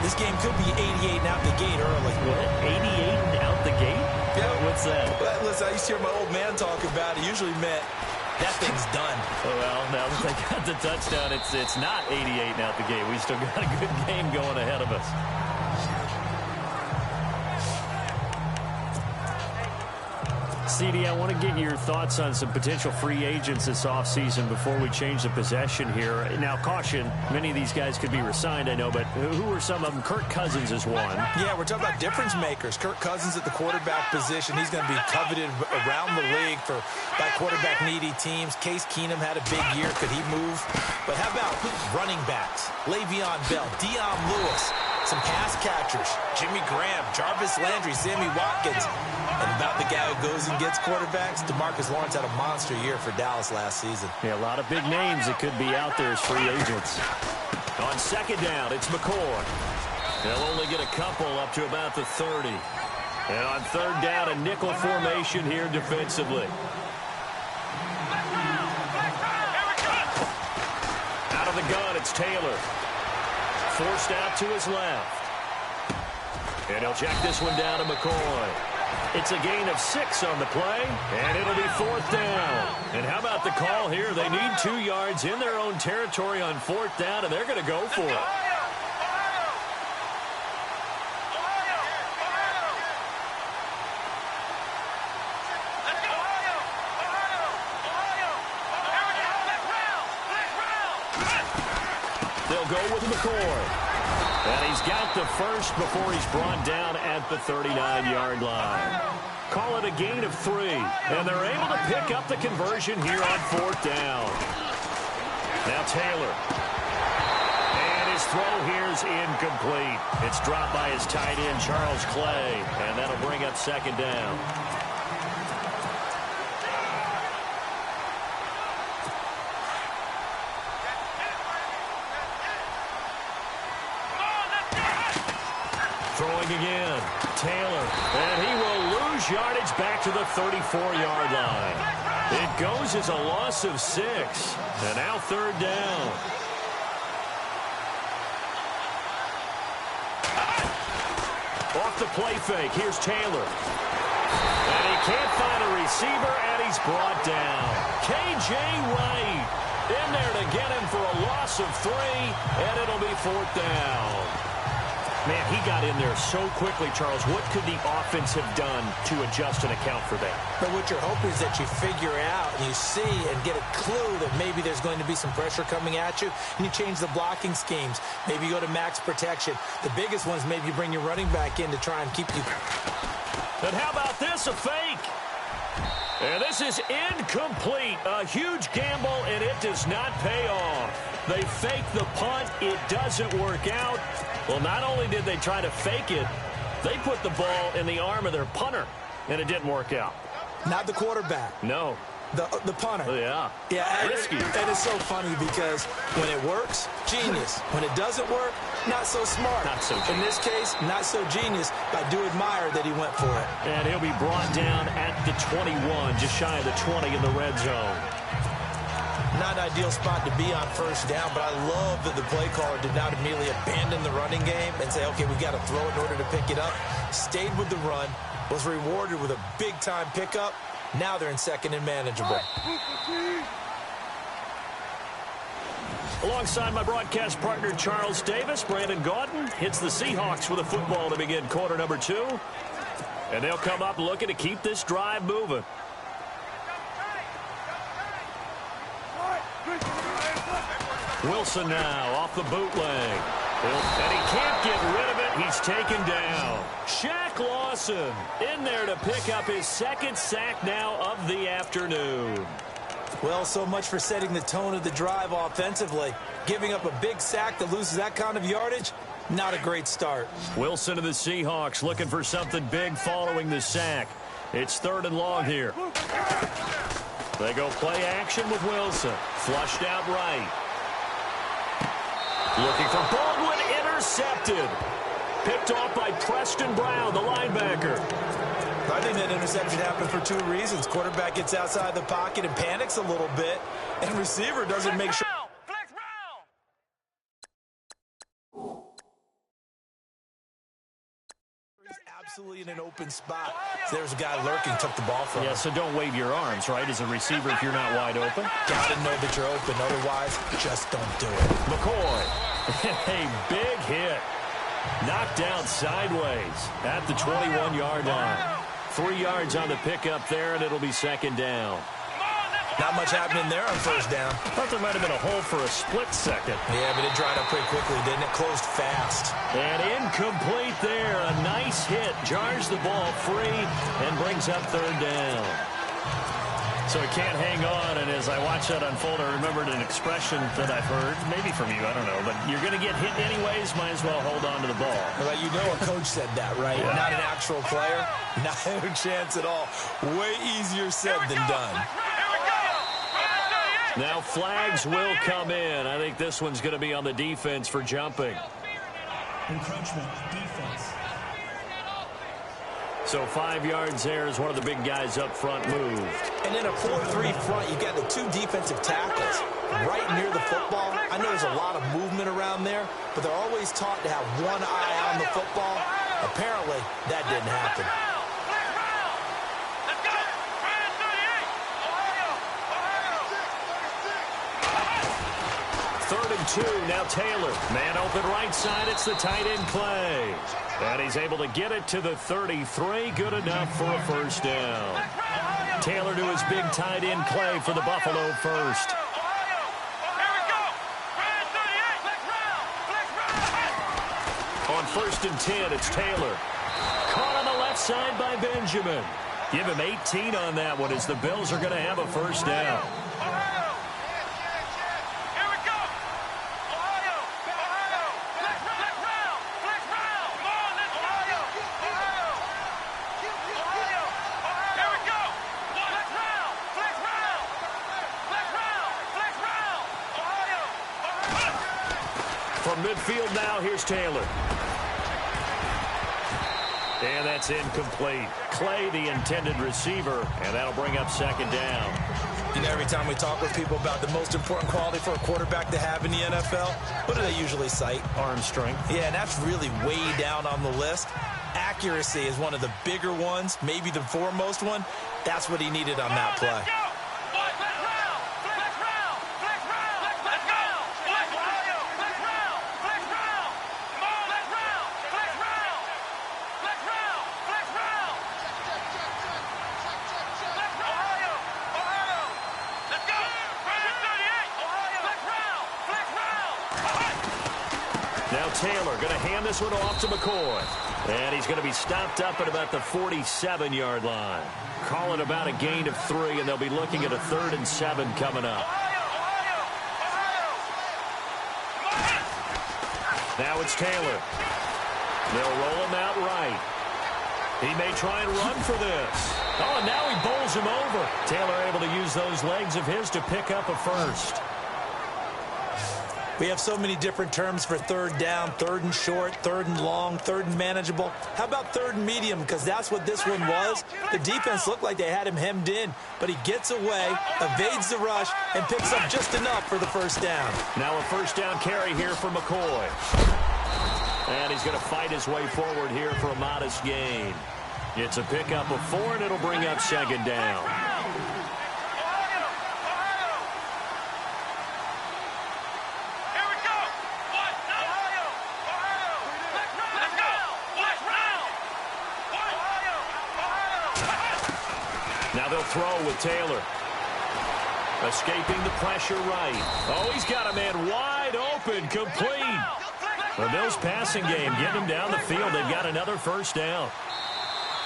this game could be 88 and out the gate early. What? 88 and out the gate? Yeah. What's that? Listen, I used to hear my old man talk about it. Usually meant that thing's done. Well, now that they got the touchdown, it's not 88 and out the gate. We still got a good game going ahead of us. CD, I want to get your thoughts on some potential free agents this offseason before we change the possession here. Now, caution, many of these guys could be re-signed, I know, but who are some of them? Kirk Cousins is one. Yeah, we're talking about difference makers. Kirk Cousins at the quarterback position. He's going to be coveted around the league by quarterback-needy teams. Case Keenum had a big year. Could he move? But how about running backs? Le'Veon Bell, Dion Lewis, some pass catchers, Jimmy Graham, Jarvis Landry, Sammy Watkins. And about the guy who goes and gets quarterbacks, DeMarcus Lawrence had a monster year for Dallas last season. Yeah, a lot of big names that could be out there as free agents. On second down, it's McCoy. They'll only get a couple up to about the 30. And on third down, a nickel formation here defensively. Out of the gun, it's Taylor. Forced out to his left. And he'll check this one down to McCoy. It's a gain of 6 on the play, and it'll be fourth down. And how about the call here? They need 2 yards in their own territory on fourth down, and they're going to go for it. They'll go with McCoy. And he's got the first before he's brought down at the 39-yard line. Call it a gain of 3. And they're able to pick up the conversion here on fourth down. Now Taylor. And his throw here is incomplete. It's dropped by his tight end, Charles Clay. And that'll bring up second down. Throwing again, Taylor, and he will lose yardage back to the 34-yard line. It goes as a loss of 6, and now third down. Off the play fake, here's Taylor. And he can't find a receiver, and he's brought down. K.J. Wright in there to get him for a loss of 3, and it'll be fourth down. Man, he got in there so quickly, Charles. What could the offense have done to adjust and account for that? But what you're hoping is that you figure out and you see and get a clue that maybe there's going to be some pressure coming at you, and you change the blocking schemes. Maybe you go to max protection. The biggest one is maybe you bring your running back in to try and keep you. And how about this, a fake? And this is incomplete. A huge gamble, and it does not pay off. They fake the punt. It doesn't work out. Well, not only did they try to fake it, they put the ball in the arm of their punter, and it didn't work out. Not the quarterback. No. The punter. Oh, yeah. Yeah, Risky. And it's so funny because when it works, genius. When it doesn't work, not so smart. Not so genius. In this case, not so genius. I do admire that he went for it. And he'll be brought down at the 21, just shy of the 20 in the red zone. Not an ideal spot to be on first down, but I love that the play caller did not immediately abandon the running game and say, okay, we got to throw it in order to pick it up. Stayed with the run, was rewarded with a big-time pickup. Now they're in second and manageable. Alongside my broadcast partner, Charles Davis, Brandon Gaudin hits the Seahawks with a football to begin quarter number 2. And they'll come up looking to keep this drive moving. Wilson now off the bootleg. And he can't get rid of it. He's taken down. Shaq Lawson in there to pick up his second sack now of the afternoon. Well, so much for setting the tone of the drive offensively. Giving up a big sack that loses that kind of yardage, not a great start. Wilson and the Seahawks looking for something big following the sack. It's 3rd and long here. They go play action with Wilson. Flushed out right. Looking for Baldwin, intercepted. Picked off by Preston Brown, the linebacker. I think that interception happened for 2 reasons. Quarterback gets outside the pocket and panics a little bit, and receiver doesn't make sure. He's absolutely in an open spot. So there's a guy lurking, took the ball from him. Yeah, so don't wave your arms, right, as a receiver if you're not wide open. Got to know that you're open. Otherwise, just don't do it. McCoy, a big hit. Knocked down sideways at the 21-yard line. 3 yards on the pickup there, and it'll be second down. Not much happening there on first down. Thought there might have been a hole for a split second. Yeah, but it dried up pretty quickly, didn't it? Closed fast. And incomplete there. A nice hit. Jars the ball free and brings up 3rd down. So he can't hang on, and as I watch that unfold, I remembered an expression that I've heard, maybe from you, I don't know, but you're going to get hit anyways, might as well hold on to the ball. Well, you know a coach said that, right? Yeah. Not an actual player. Not a chance at all. Way easier said than done. Now flags will come in. I think this one's going to be on the defense for jumping. Encroachment, defense. So 5 yards there as one of the big guys up front moved. And in a 4-3 front, you've got the 2 defensive tackles right near the football. I know there's a lot of movement around there, but they're always taught to have one eye on the football. Apparently, that didn't happen. 3rd and 2, now Taylor. Man open right side, it's the tight end play. And he's able to get it to the 33, good enough for a first down. Taylor to his big tight end play for the Buffalo first. On 1st and 10, it's Taylor. Caught on the left side by Benjamin. Give him 18 on that one as the Bills are going to have a first down. From midfield now, here's Taylor. And that's incomplete. Clay, the intended receiver, and that'll bring up second down. You know, every time we talk with people about the most important quality for a quarterback to have in the NFL, what do they usually cite? Arm strength. Yeah, and that's really way down on the list. Accuracy is one of the bigger ones, maybe the foremost one. That's what he needed on that play. Now Taylor going to hand this one off to McCoy. And he's going to be stopped up at about the 47-yard line. Call it about a gain of 3, and they'll be looking at a 3rd and 7 coming up. Now it's Taylor. They'll roll him out right. He may try and run for this. Oh, and now he bowls him over. Taylor able to use those legs of his to pick up a first. We have so many different terms for third down, third and short, third and long, third and manageable. How about third and medium? Because that's what this one was. The defense looked like they had him hemmed in, but he gets away, evades the rush, and picks up just enough for the first down. Now a first down carry here for McCoy. And he's going to fight his way forward here for a modest gain. It's a pickup of 4, and it'll bring up second down. Now they'll throw with Taylor. Escaping the pressure right. Oh, he's got a man wide open, complete. The Bills passing game getting him down the field. They've got another first down.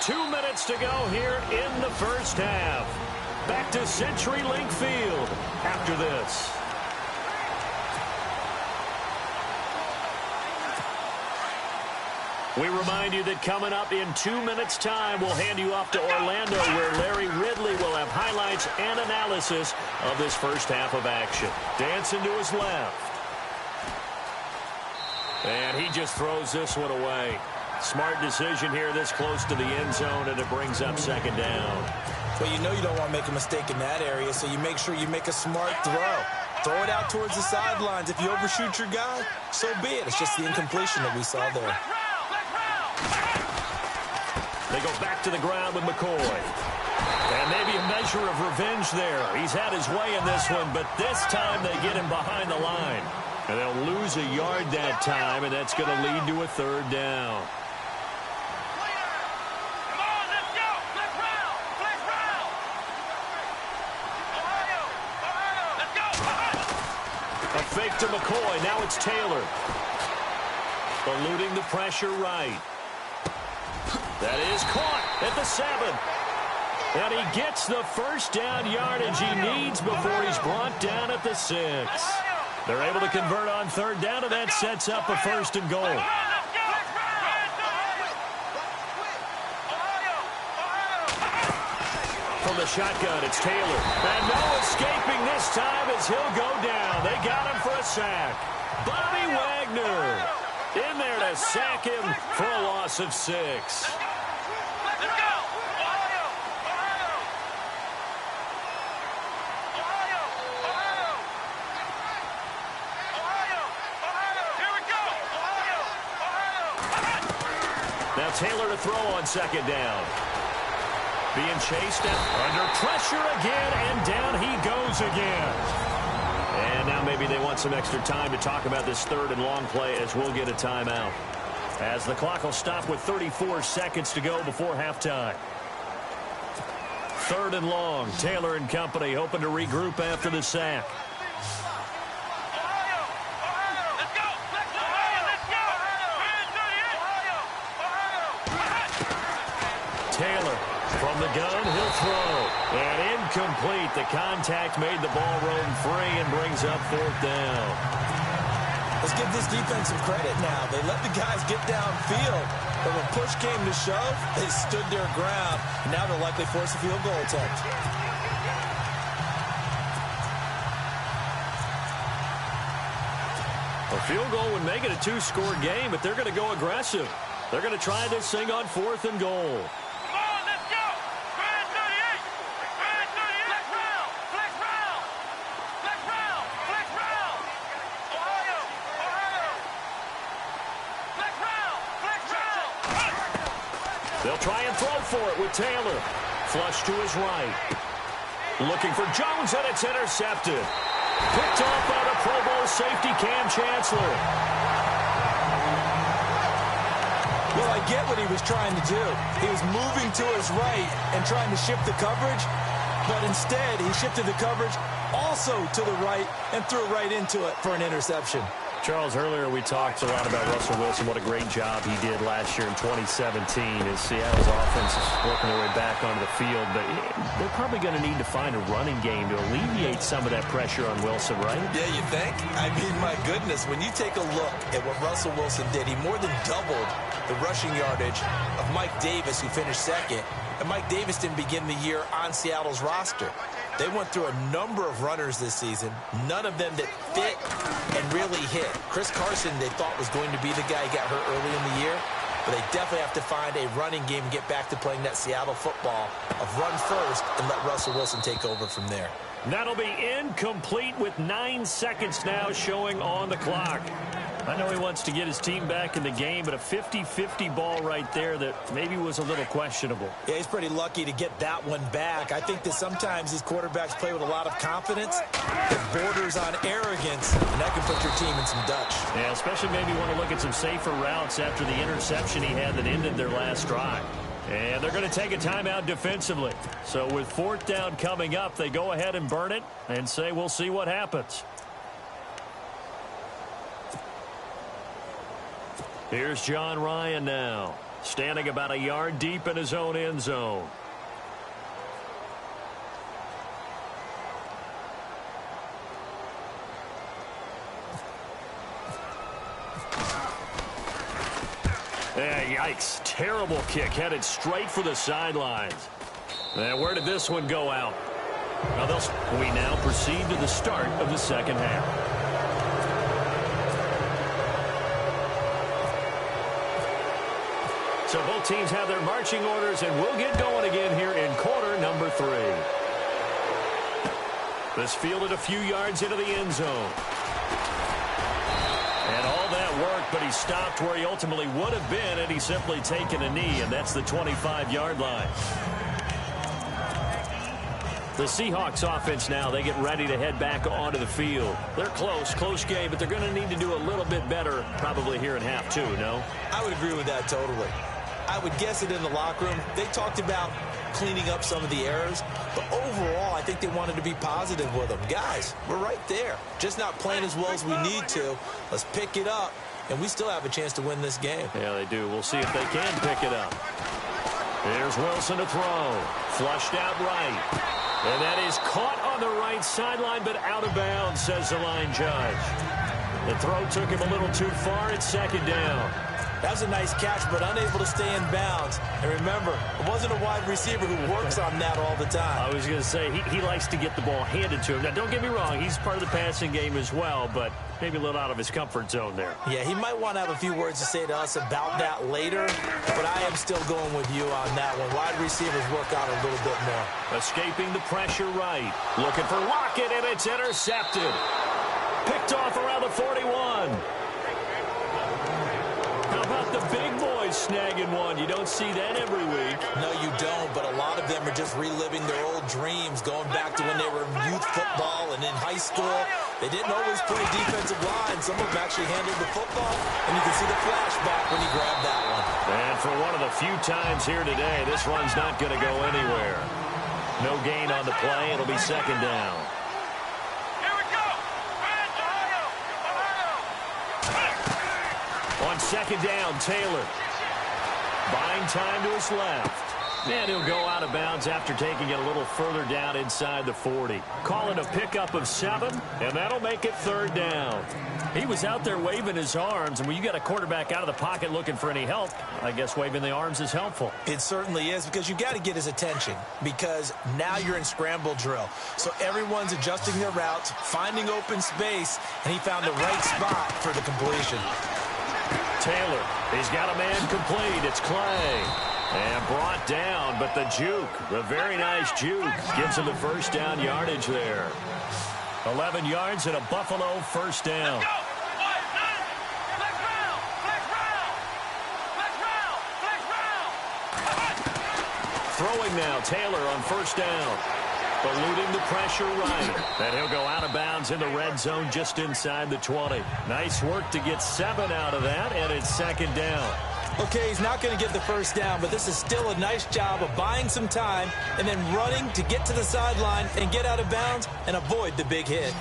2 minutes to go here in the first half. Back to CenturyLink Field after this. We remind you that coming up in 2 minutes' time, we'll hand you off to Orlando, where Larry Ridley will have highlights and analysis of this first half of action. Dancing to his left. And he just throws this one away. Smart decision here this close to the end zone, and it brings up second down. Well, you know you don't want to make a mistake in that area, so you make sure you make a smart throw. Throw it out towards the sidelines. If you overshoot your guy, so be it. It's just the incompletion that we saw there. They go back to the ground with McCoy. And maybe a measure of revenge there. He's had his way in this one, but this time they get him behind the line. And they'll lose a yard that time, and that's going to lead to a third down. A fake to McCoy. Now it's Taylor. Eluding the pressure right. That is caught at the 7. And he gets the first down yardage he needs before he's brought down at the 6. They're able to convert on third down, and that sets up a first and goal. From the shotgun, it's Taylor. And no escaping this time as he'll go down. They got him for a sack. Bobby Wagner in there to sack him for a loss of 6. Now Taylor to throw on second down. Being chased under pressure again, and down he goes again. And now maybe they want some extra time to talk about this third and long play, as we'll get a timeout. As the clock will stop with 34 seconds to go before halftime. Third and long. Taylor and company hoping to regroup after the sack. Taylor from the gun, he'll throw. And incomplete. The contact made the ball roam free and brings up fourth down. Let's give this defense some credit now. They let the guys get downfield. But when push came to shove, they stood their ground. And now they'll likely force a field goal attempt. A field goal would make it a 2-score game, but they're going to go aggressive. They're going to try this thing on fourth and goal. They'll try and throw for it with Taylor. Flush to his right. Looking for Jones, and it's intercepted. Picked off by the Pro Bowl safety Cam Chancellor. Well, I get what he was trying to do. He was moving to his right and trying to shift the coverage, but instead he shifted the coverage also to the right and threw right into it for an interception. Charles, earlier we talked a lot about Russell Wilson, what a great job he did last year in 2017 as Seattle's offense is working their way back onto the field. But they're probably going to need to find a running game to alleviate some of that pressure on Wilson, right? Yeah, you think? I mean, my goodness, when you take a look at what Russell Wilson did, he more than doubled the rushing yardage of Mike Davis, who finished second. And Mike Davis didn't begin the year on Seattle's roster. They went through a number of runners this season, none of them that fit and really hit. Chris Carson, they thought, was going to be the guy who got hurt early in the year, but they definitely have to find a running game and get back to playing that Seattle football of run first and let Russell Wilson take over from there. That'll be incomplete with 9 seconds now showing on the clock. I know he wants to get his team back in the game, but a 50-50 ball right there that maybe was a little questionable. Yeah, he's pretty lucky to get that one back. I think that sometimes these quarterbacks play with a lot of confidence that borders on arrogance, and that can put your team in some Dutch. Yeah, especially maybe want to look at some safer routes after the interception he had that ended their last drive. And they're going to take a timeout defensively. So with 4th down coming up, they go ahead and burn it and say we'll see what happens. Here's John Ryan now, standing about a yard deep in his own end zone. Yikes. Terrible kick headed straight for the sidelines. And where did this one go out? We now proceed to the start of the second half. So both teams have their marching orders, and we'll get going again here in quarter number 3. This fielded a few yards into the end zone. And all that worked, but he stopped where he ultimately would have been had he simply taken a knee, and that's the 25-yard line. The Seahawks offense now, they get ready to head back onto the field. They're close game, but they're going to need to do a little bit better probably here in half 2, no? I would agree with that totally. I would guess it in the locker room. They talked about cleaning up some of the errors, but overall, I think they wanted to be positive with them. Guys, we're right there. Just not playing as well as we need to. Let's pick it up, and we still have a chance to win this game. Yeah, they do. We'll see if they can pick it up. Here's Wilson to throw. Flushed out right. And that is caught on the right sideline, but out of bounds, says the line judge. The throw took him a little too far. It's 2nd down. That was a nice catch, but unable to stay in bounds. And remember, it wasn't a wide receiver who works on that all the time. I was going to say, he likes to get the ball handed to him. Now, don't get me wrong, he's part of the passing game as well, but maybe a little out of his comfort zone there. Yeah, he might want to have a few words to say to us about that later, but I am still going with you on that one. Wide receivers work out a little bit more. Escaping the pressure right. Looking for Lockett, and it's intercepted. Picked off around the 41. How about the big boys snagging one? You don't see that every week. No, you don't, but a lot of them are just reliving their old dreams, going back to when they were in youth football and in high school. They didn't always play defensive line. Some of them actually handled the football, and you can see the flashback when he grabbed that one. And for one of the few times here today, this run's not going to go anywhere. No gain on the play. It'll be 2nd down. On 2nd down, Taylor. Buying time to his left. And he'll go out of bounds after taking it a little further down inside the 40. Calling a pickup of 7, and that'll make it 3rd down. He was out there waving his arms, and when you got a quarterback out of the pocket looking for any help, I guess waving the arms is helpful. It certainly is, because you got to get his attention, because now you're in scramble drill. So everyone's adjusting their routes, finding open space, and he found the right spot for the completion. Taylor, he's got a man complete. It's Clay. And brought down, but the juke, the very nice juke, gives him the 1st down yardage there. 11 yards and a Buffalo 1st down. Throwing now, Taylor on 1st down. Eluding the pressure right. And he'll go out of bounds in the red zone just inside the 20. Nice work to get 7 out of that, and it's 2nd down. Okay, he's not going to get the 1st down, but this is still a nice job of buying some time and then running to get to the sideline and get out of bounds and avoid the big hit.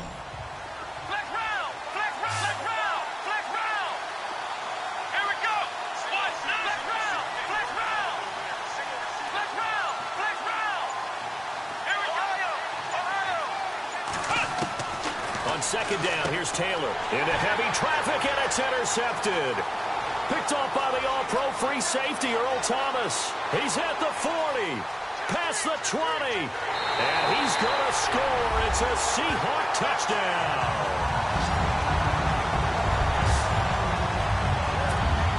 second down. Here's Taylor into heavy traffic, and it's intercepted. Picked off by the all-pro free safety, Earl Thomas. He's at the 40, past the 20, and he's going to score. It's a Seahawk touchdown.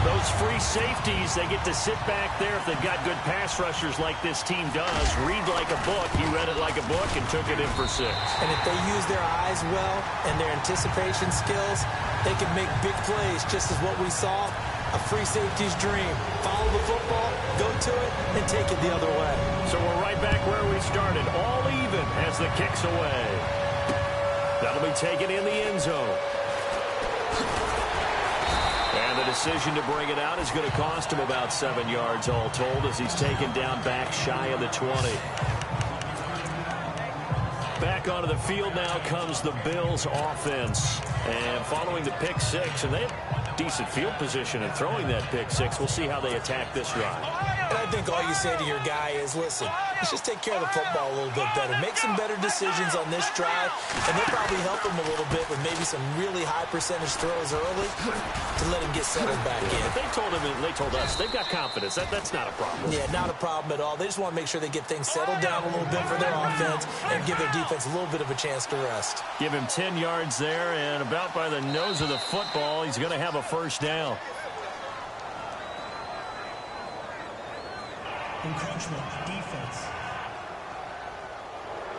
Those free safeties, they get to sit back there if they've got good pass rushers like this team does. Read like a book. He read it like a book and took it in for 6. And if they use their eyes well and their anticipation skills, they can make big plays, just as what we saw. A free safety's dream. Follow the football, go to it, and take it the other way. So we're right back where we started. All even as the kick's away. That'll be taken in the end zone. And the decision to bring it out is going to cost him about 7 yards all told as he's taken down back shy of the 20. Back onto the field now comes the Bills offense. And following the pick 6, and they have decent field position in throwing that pick 6. We'll see how they attack this drive. And I think all you say to your guy is, listen, let's just take care of the football a little bit better. Make some better decisions on this drive, and they'll probably help him a little bit with maybe some really high percentage throws early to let him get settled back in. If they told him and they told us, they've got confidence. That's not a problem. Yeah, not a problem at all. They just want to make sure they get things settled down a little bit for their offense and give their defense a little bit of a chance to rest. Give him 10 yards there, and about by the nose of the football, he's going to have a first down. Encroachment, defense.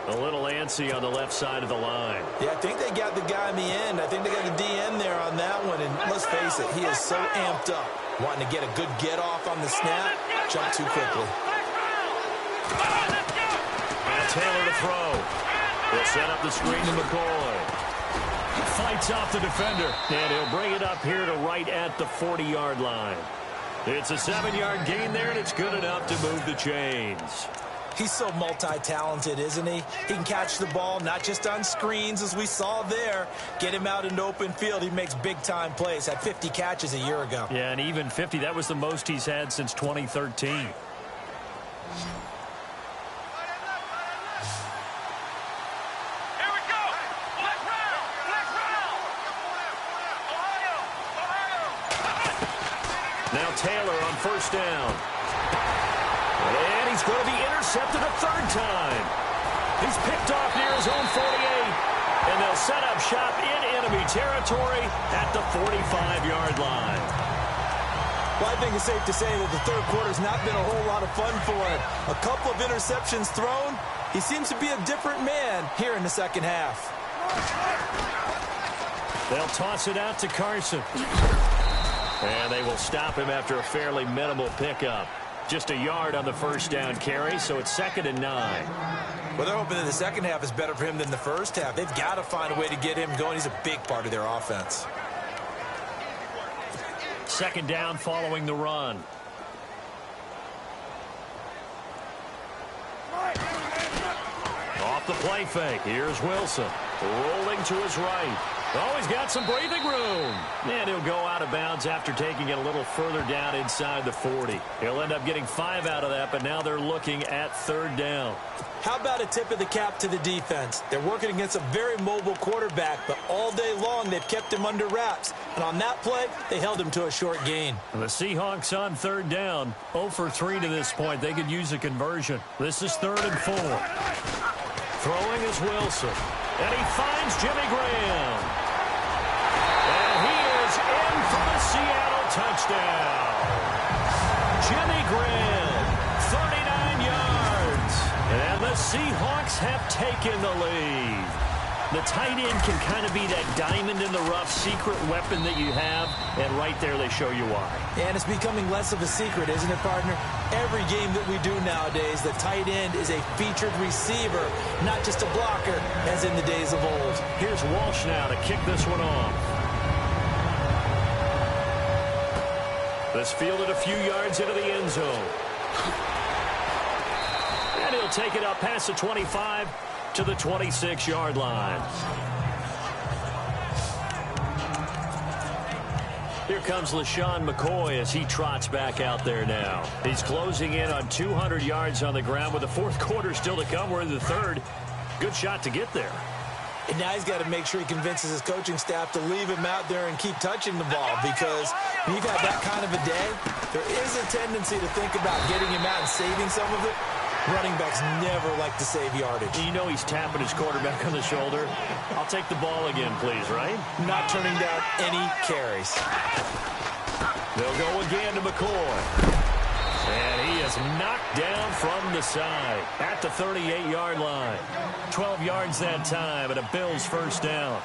A little antsy on the left side of the line. Yeah, I think they got the guy in the end. I think they got the DN there on that one. And let's face it, he is so amped up. Wanting to get a good get off on the snap, jump too quickly. And Taylor to throw. He'll set up the screen to McCoy. Fights off the defender. And he'll bring it up here to right at the 40-yard line. It's a 7-yard gain there, and it's good enough to move the chains. He's so multi-talented, isn't he? He can catch the ball, not just on screens, as we saw there. Get him out into open field. He makes big-time plays. Had 50 catches a year ago. Yeah, and even 50, that was the most he's had since 2013. Now Taylor on first down. And he's going to be intercepted a third time. He's picked off near his own 48. And they'll set up shop in enemy territory at the 45-yard line. Well, I think it's safe to say that the third quarter's not been a whole lot of fun for him. A couple of interceptions thrown. He seems to be a different man here in the second half. They'll toss it out to Carson. And they will stop him after a fairly minimal pickup. Just a yard on the first down carry, so it's 2nd and 9. Well, they're hoping that the second half is better for him than the first half. They've got to find a way to get him going. He's a big part of their offense. 2nd down following the run. Off the play fake. Here's Wilson. Rolling to his right. Oh, he's got some breathing room. And he'll go out of bounds after taking it a little further down inside the 40. He'll end up getting 5 out of that, but now they're looking at 3rd down. How about a tip of the cap to the defense? They're working against a very mobile quarterback, but all day long they've kept him under wraps. And on that play, they held him to a short gain. And the Seahawks on 3rd down. 0 for 3 to this point. They could use a conversion. This is 3rd and 4. Throwing is Wilson. And he finds Jimmy Graham. And he is in for the Seattle touchdown. Jimmy Graham, 39 yards. And the Seahawks have taken the lead. The tight end can kind of be that diamond in the rough secret weapon that you have, and right there they show you why. And it's becoming less of a secret, isn't it, partner? Every game that we do nowadays, the tight end is a featured receiver, not just a blocker, as in the days of old. Here's Walsh now to kick this one off. This fielded a few yards into the end zone. And he'll take it up past the 25 to the 26-yard line. Here comes LaShawn McCoy as he trots back out there now. He's closing in on 200 yards on the ground with the fourth quarter still to come. We're in the third. Good shot to get there. And now he's got to make sure he convinces his coaching staff to leave him out there and keep touching the ball, because when you've had that kind of a day, there is a tendency to think about getting him out and saving some of it. Running backs never like to save yardage. You know he's tapping his quarterback on the shoulder. I'll take the ball again, please, right? Not turning down any carries. They'll go again to McCoy. And he is knocked down from the side at the 38-yard line. 12 yards that time, and a Bills first down.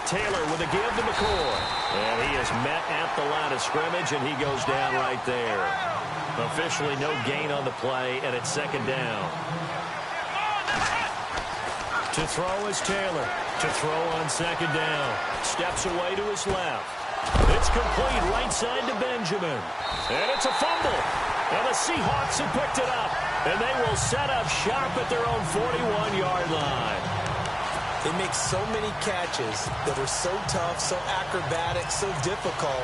Taylor with a give to McCoy. And he is met at the line of scrimmage, and he goes down right there. Officially no gain on the play, and it's second down. To throw is Taylor. To throw on second down. Steps away to his left. It's complete right side to Benjamin. And it's a fumble. And the Seahawks have picked it up. And they will set up shop at their own 41-yard line. They make so many catches that are so tough, so acrobatic, so difficult,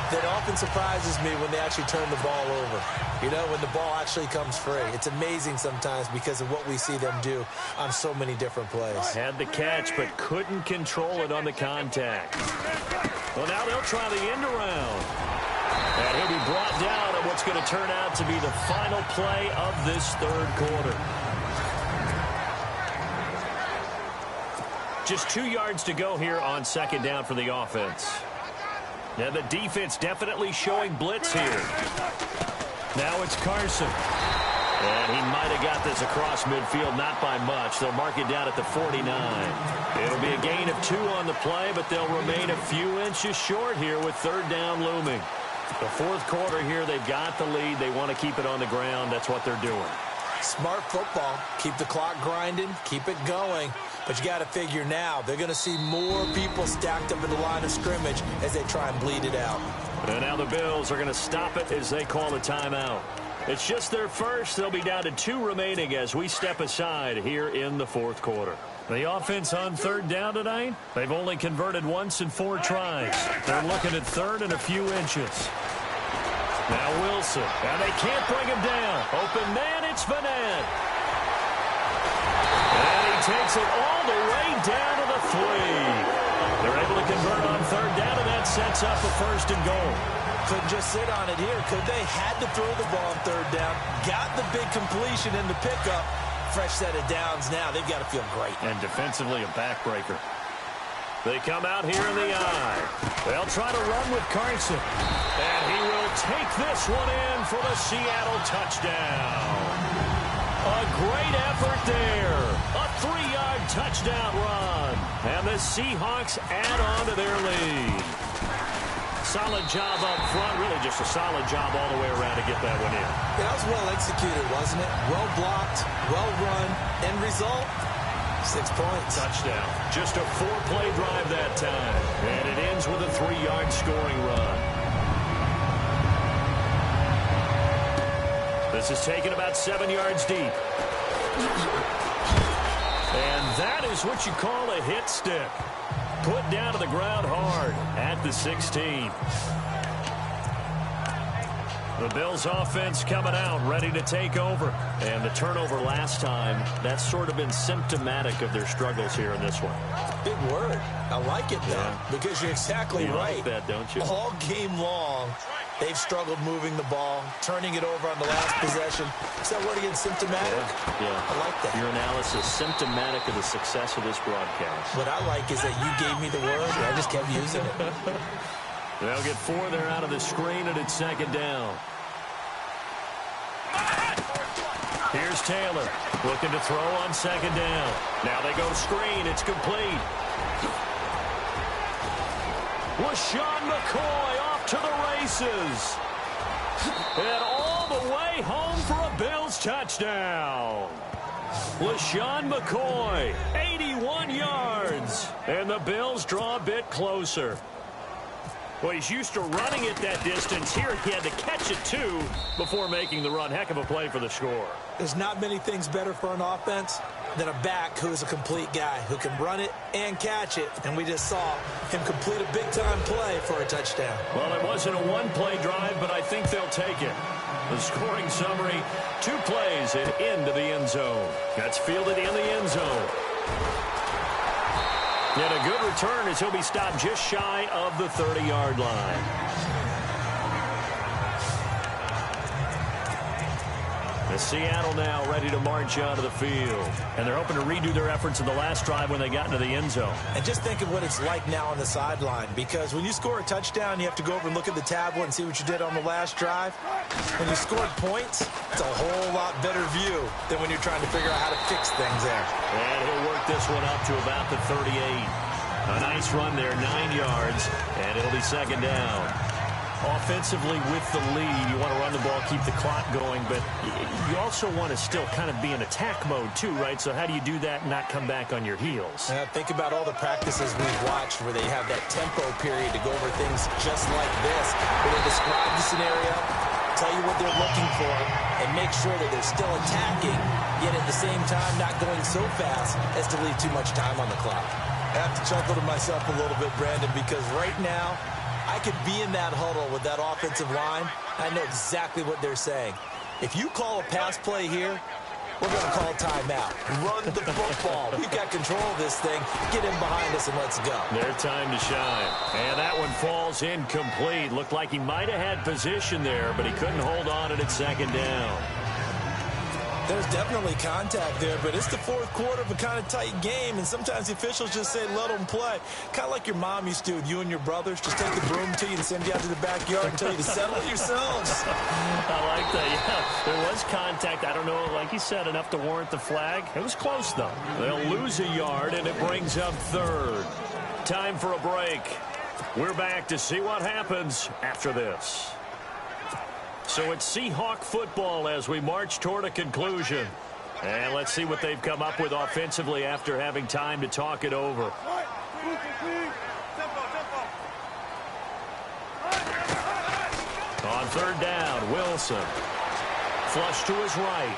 that often surprises me when they actually turn the ball over. You know, when the ball actually comes free. It's amazing sometimes because of what we see them do on so many different plays. Had the catch, but couldn't control it on the contact. Well, now they'll try the end around. And he'll be brought down on what's going to turn out to be the final play of this third quarter. Just 2 yards to go here on second down for the offense. And the defense definitely showing blitz here. Now it's Carson. And he might have got this across midfield, not by much. They'll mark it down at the 49. It'll be a gain of 2 on the play, but they'll remain a few inches short here with third down looming. The fourth quarter here, they've got the lead. They want to keep it on the ground. That's what they're doing. Smart football. Keep the clock grinding. Keep it going. But you got to figure now, they're going to see more people stacked up in the line of scrimmage as they try and bleed it out. And now the Bills are going to stop it as they call a timeout. It's just their first. They'll be down to 2 remaining as we step aside here in the fourth quarter. The offense on third down tonight, they've only converted once in 4 tries. They're looking at third and a few inches. Now Wilson, and they can't bring him down. Open man, it's Vanette. And he takes it all the way down to the 3. They're able to convert on third down, and that sets up a first and goal. Couldn't just sit on it here. Could they? Had to throw the ball on third down. Got the big completion in the pickup. Fresh set of downs now. They've got to feel great. And defensively, a backbreaker. They come out here in the eye. They'll try to run with Carson. And he will take this one in for the Seattle touchdown. A great effort there. A 3-yard touchdown run. And the Seahawks add on to their lead. Solid job up front. Really just a solid job all the way around to get that one in. That was well executed, wasn't it? Well blocked, well run. End result, 6 points. Touchdown. Just a 4-play drive that time. And it ends with a 3-yard scoring run. This is taken about 7 yards deep. And that is what you call a hit stick. Put down to the ground hard at the 16. The Bills offense coming out, ready to take over. And the turnover last time, that's sort of been symptomatic of their struggles here in this one. Big word. I like it, though, because you're exactly right. You like that, don't you? All game long, they've struggled moving the ball, turning it over on the last possession. Is that word again, symptomatic? Yeah. I like that. Your analysis, symptomatic of the success of this broadcast. What I like is that you gave me the word, and I just kept using it. They'll get 4 there out of the screen, and it's second down. Here's Taylor, looking to throw on second down. Now they go screen. It's complete. LaShawn McCoy off to the races. And all the way home for a Bills touchdown. LaShawn McCoy, 81 yards. And the Bills draw a bit closer. Well, he's used to running it that distance. Here he had to catch it, too, before making the run. Heck of a play for the score. There's not many things better for an offense than a back who is a complete guy, who can run it and catch it. And we just saw him complete a big-time play for a touchdown. Well, it wasn't a one-play drive, but I think they'll take it. The scoring summary, 2 plays and into the end zone. That's fielded in the end zone. And a good return as he'll be stopped just shy of the 30-yard line. The Seattle now ready to march out of the field. And they're hoping to redo their efforts in the last drive when they got into the end zone. And just think of what it's like now on the sideline, because when you score a touchdown, you have to go over and look at the tablet and see what you did on the last drive. When you scored points, it's a whole lot better view than when you're trying to figure out how to fix things there. And he'll work this one up to about the 38. A nice run there, 9 yards, and it'll be second down. Offensively with the lead, you want to run the ball, keep the clock going, but you also want to still kind of be in attack mode too, right? So how do you do that and not come back on your heels? Think about all the practices we've watched where they have that tempo period to go over things just like this, where they describe the scenario, tell you what they're looking for, and make sure that they're still attacking, yet at the same time not going so fast as to leave too much time on the clock. I have to chuckle to myself a little bit, Brandon, because right now, I could be in that huddle with that offensive line. I know exactly what they're saying. If you call a pass play here, we're going to call a timeout. Run the football. We've got control of this thing. Get in behind us and let's go. Their time to shine. And that one falls incomplete. Looked like he might have had position there, but he couldn't hold on at second down. There's definitely contact there, but it's the fourth quarter of a kind of tight game, and sometimes the officials just say, let them play. Kind of like your mom used to with you and your brothers. Just take the broom to you and send you out to the backyard and tell you to settle it yourselves. I like that, yeah. There was contact. I don't know, like you said, enough to warrant the flag. It was close, though. They'll lose a yard, and it brings up third. Time for a break. We're back to see what happens after this. So it's Seahawk football as we march toward a conclusion. And let's see what they've come up with offensively after having time to talk it over. On third down, Wilson. Flush to his right.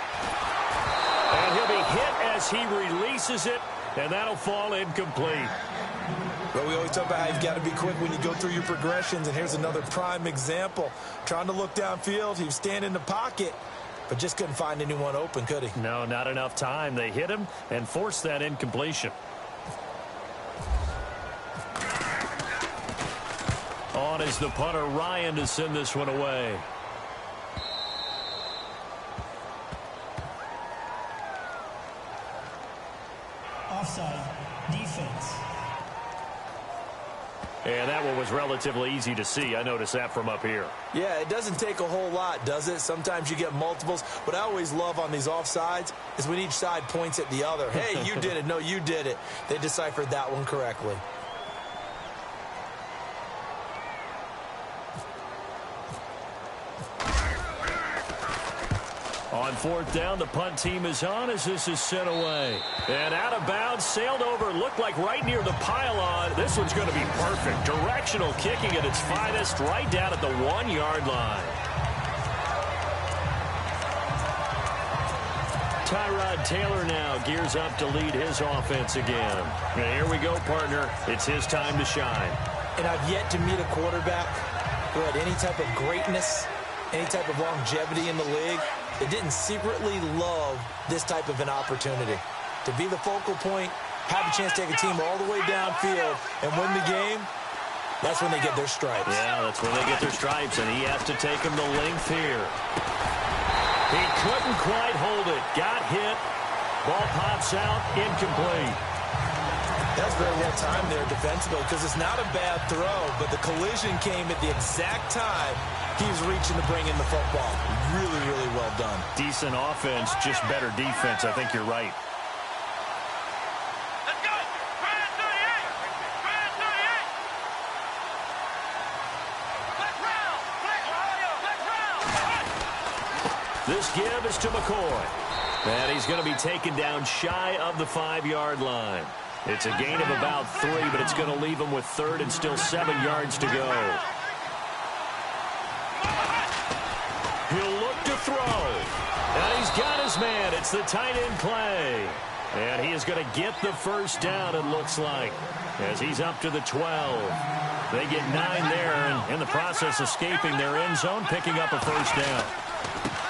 And he'll be hit as he releases it, and that'll fall incomplete. Well, we always talk about how you've got to be quick when you go through your progressions, and here's another prime example. Trying to look downfield, he was standing in the pocket, but just couldn't find anyone open, could he? No, not enough time. They hit him and forced that incompletion. On is the punter, Ryan, to send this one away. Offside. Defense. And that one was relatively easy to see. I noticed that from up here. Yeah, it doesn't take a whole lot, does it? Sometimes you get multiples. What I always love on these offsides is when each side points at the other. Hey, you did it. No, you did it. They deciphered that one correctly. On fourth down, the punt team is on as this is sent away. And out of bounds, sailed over, looked like right near the pylon. This one's going to be perfect. Directional kicking at its finest, right down at the 1-yard line. Tyrod Taylor now gears up to lead his offense again. And here we go, partner. It's his time to shine. And I've yet to meet a quarterback who had any type of greatness, any type of longevity in the league that didn't secretly love this type of an opportunity. To be the focal point, have a chance to take a team all the way downfield and win the game, that's when they get their stripes. Yeah, that's when they get their stripes, and he has to take them the length here. He couldn't quite hold it. Got hit. Ball pops out. Incomplete. That's very well timed there defensively because it's not a bad throw, but the collision came at the exact time he was reaching to bring in the football. Really, really well done. Decent offense, just better defense. I think you're right. Let's go. Brand 38. Brand 38. Black round. Black round. This give is to McCoy. And he's going to be taken down shy of the 5-yard line. It's a gain of about 3, but it's going to leave him with third and still 7 yards to go. He'll look to throw. And he's got his man. It's the tight end play. And he is going to get the first down, it looks like, as he's up to the 12. They get 9 there, and in the process escaping their end zone, picking up a first down.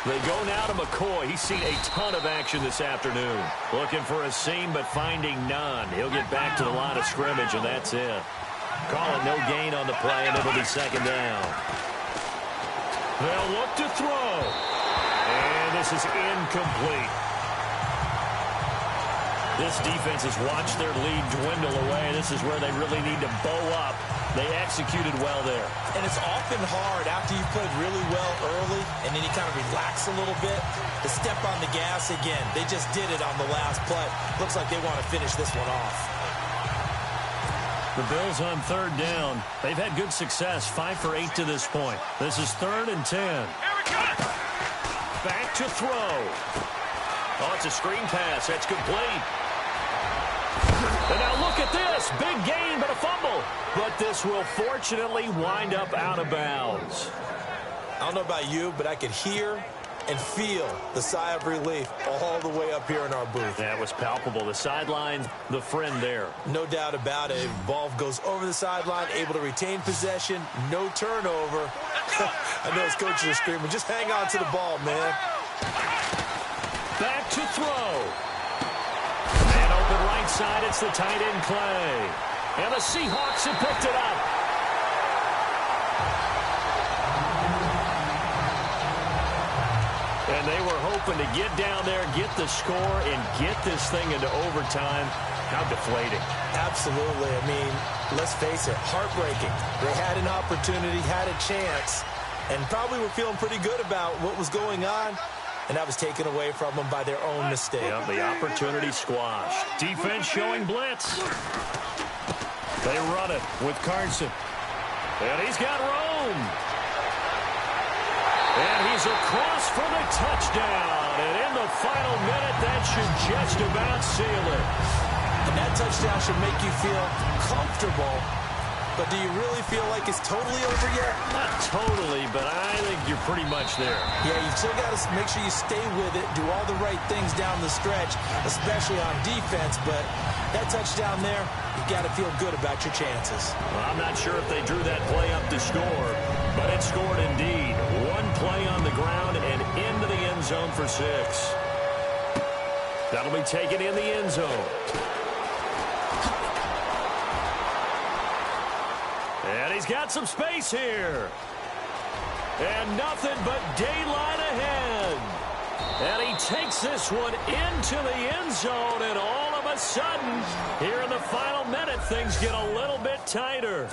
They go now to McCoy. He's seen a ton of action this afternoon. Looking for a seam, but finding none. He'll get back to the line of scrimmage, and that's it. Call it no gain on the play, and it'll be second down. They'll look to throw. And this is incomplete. This defense has watched their lead dwindle away. This is where they really need to bow up. They executed well there. And it's often hard after you've played really well early and then you kind of relax a little bit to step on the gas again. They just did it on the last play. Looks like they want to finish this one off. The Bills on third down. They've had good success, 5 for 8 to this point. This is 3rd and 10. Back to throw. Oh, it's a screen pass. That's complete. And now look at this. Big gain, but a fumble. But this will fortunately wind up out of bounds. I don't know about you, but I could hear and feel the sigh of relief all the way up here in our booth. That was palpable. The sideline, the friend there. No doubt about it. Ball goes over the sideline, able to retain possession, no turnover. I know his coaches are screaming, just hang on to the ball, man. Back to throw. And open right side, it's the tight end Clay. And the Seahawks have picked it up. And they were hoping to get down there, get the score, and get this thing into overtime. How deflating. Absolutely. I mean, let's face it, heartbreaking. They had an opportunity, had a chance, and probably were feeling pretty good about what was going on. And that was taken away from them by their own mistake. Yeah, the opportunity squashed. Defense showing blitz. They run it with Carson. And he's got Rome. And he's across for the touchdown. And in the final minute, that should just about seal it. And that touchdown should make you feel comfortable. But do you really feel like it's totally over yet? Not totally, but I think you're pretty much there. Yeah, you still got to make sure you stay with it, do all the right things down the stretch, especially on defense. But that touchdown there, you got to feel good about your chances. Well, I'm not sure if they drew that play up to score, but it scored indeed. One play on the ground and into the end zone for 6. That'll be taken in the end zone. And he's got some space here. And nothing but daylight ahead. And he takes this one into the end zone. And all of a sudden, here in the final minute, things get a little bit tighter.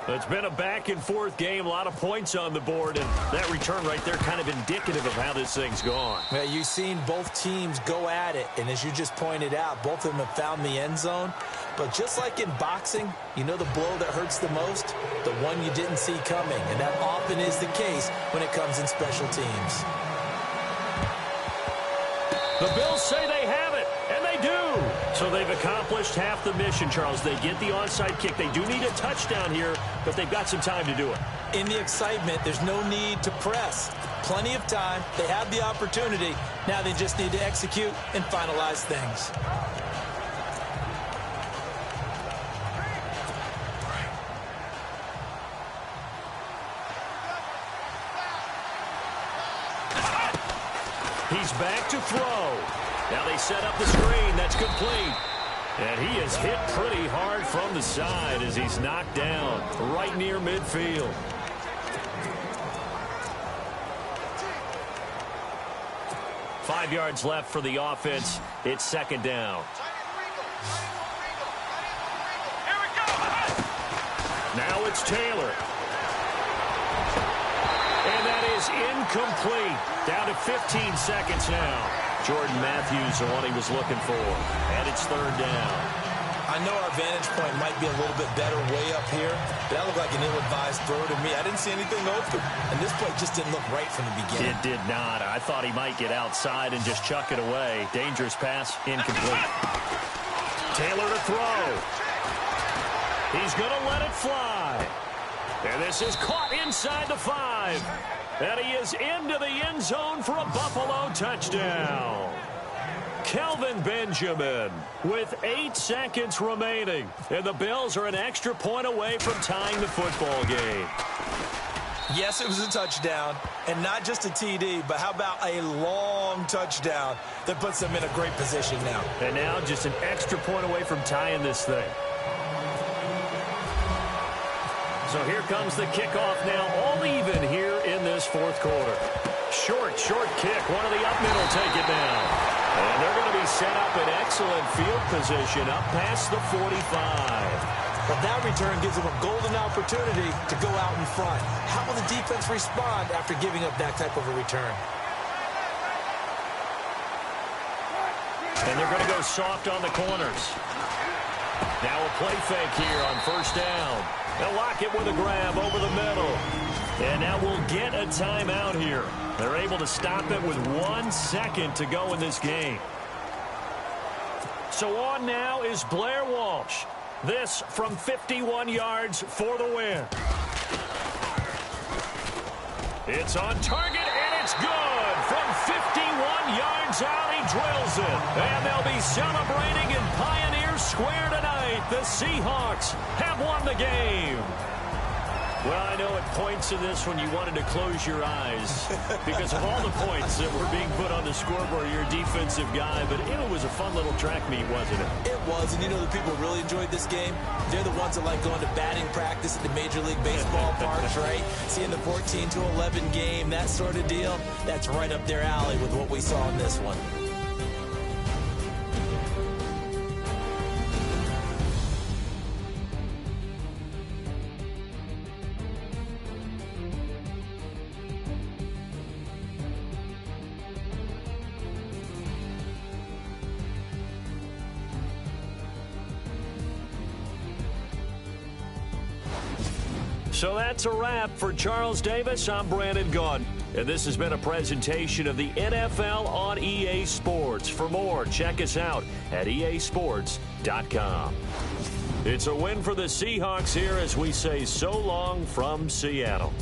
It's been a back-and-forth game, a lot of points on the board, and that return right there kind of indicative of how this thing's gone. Yeah, you've seen both teams go at it, and as you just pointed out, both of them have found the end zone. But just like in boxing, you know the blow that hurts the most? The one you didn't see coming, and that often is the case when it comes in special teams. The Bills say they have it, and they do. So they've accomplished half the mission, Charles. They get the onside kick. They do need a touchdown here, but they've got some time to do it. In the excitement, there's no need to press. Plenty of time. They have the opportunity. Now they just need to execute and finalize things. He's back to throw. Now they set up the screen. That's complete. And he is hit pretty hard from the side as he's knocked down right near midfield. Five yards left for the offense. It's second down. Now it's Taylor. And that is incomplete. Down to 15 seconds now. Jordan Matthews, the one he was looking for. And it's third down. I know our vantage point might be a little bit better way up here, but that looked like an ill-advised throw to me. I didn't see anything open, and this play just didn't look right from the beginning. It did not. I thought he might get outside and just chuck it away. Dangerous pass, incomplete. Taylor to throw. He's going to let it fly. And this is caught inside the 5. And he is into the end zone for a Buffalo touchdown. Kelvin Benjamin with 8 seconds remaining. And the Bills are an extra point away from tying the football game. Yes, it was a touchdown, and not just a TD, but how about a long touchdown that puts them in a great position now. And now just an extra point away from tying this thing. So here comes the kickoff now, all even here in this fourth quarter. Short kick. One of the up middle take it down. And they're going to be set up in excellent field position up past the 45. Well, that return gives them a golden opportunity to go out in front. How will the defense respond after giving up that type of a return? And they're going to go soft on the corners. Now a play fake here on first down. They'll lock it with a grab over the middle. And now we'll get a timeout here. They're able to stop it with 1 second to go in this game. So on now is Blair Walsh. This from 51 yards for the win. It's on target, and it's good. From 51 yards out, he drills it. And they'll be celebrating in Pioneer Square tonight. The Seahawks have won the game. Well, I know at points in this one you wanted to close your eyes because of all the points that were being put on the scoreboard. You're a defensive guy, but it was a fun little track meet, wasn't it? It was, and you know the people who really enjoyed this game? They're the ones that like going to batting practice at the Major League Baseball parks, right? Seeing the 14-11 game, that sort of deal, that's right up their alley with what we saw in this one. So that's a wrap for Charles Davis. I'm Brandon Gaudin. And this has been a presentation of the NFL on EA Sports. For more, check us out at easports.com. It's a win for the Seahawks here as we say so long from Seattle.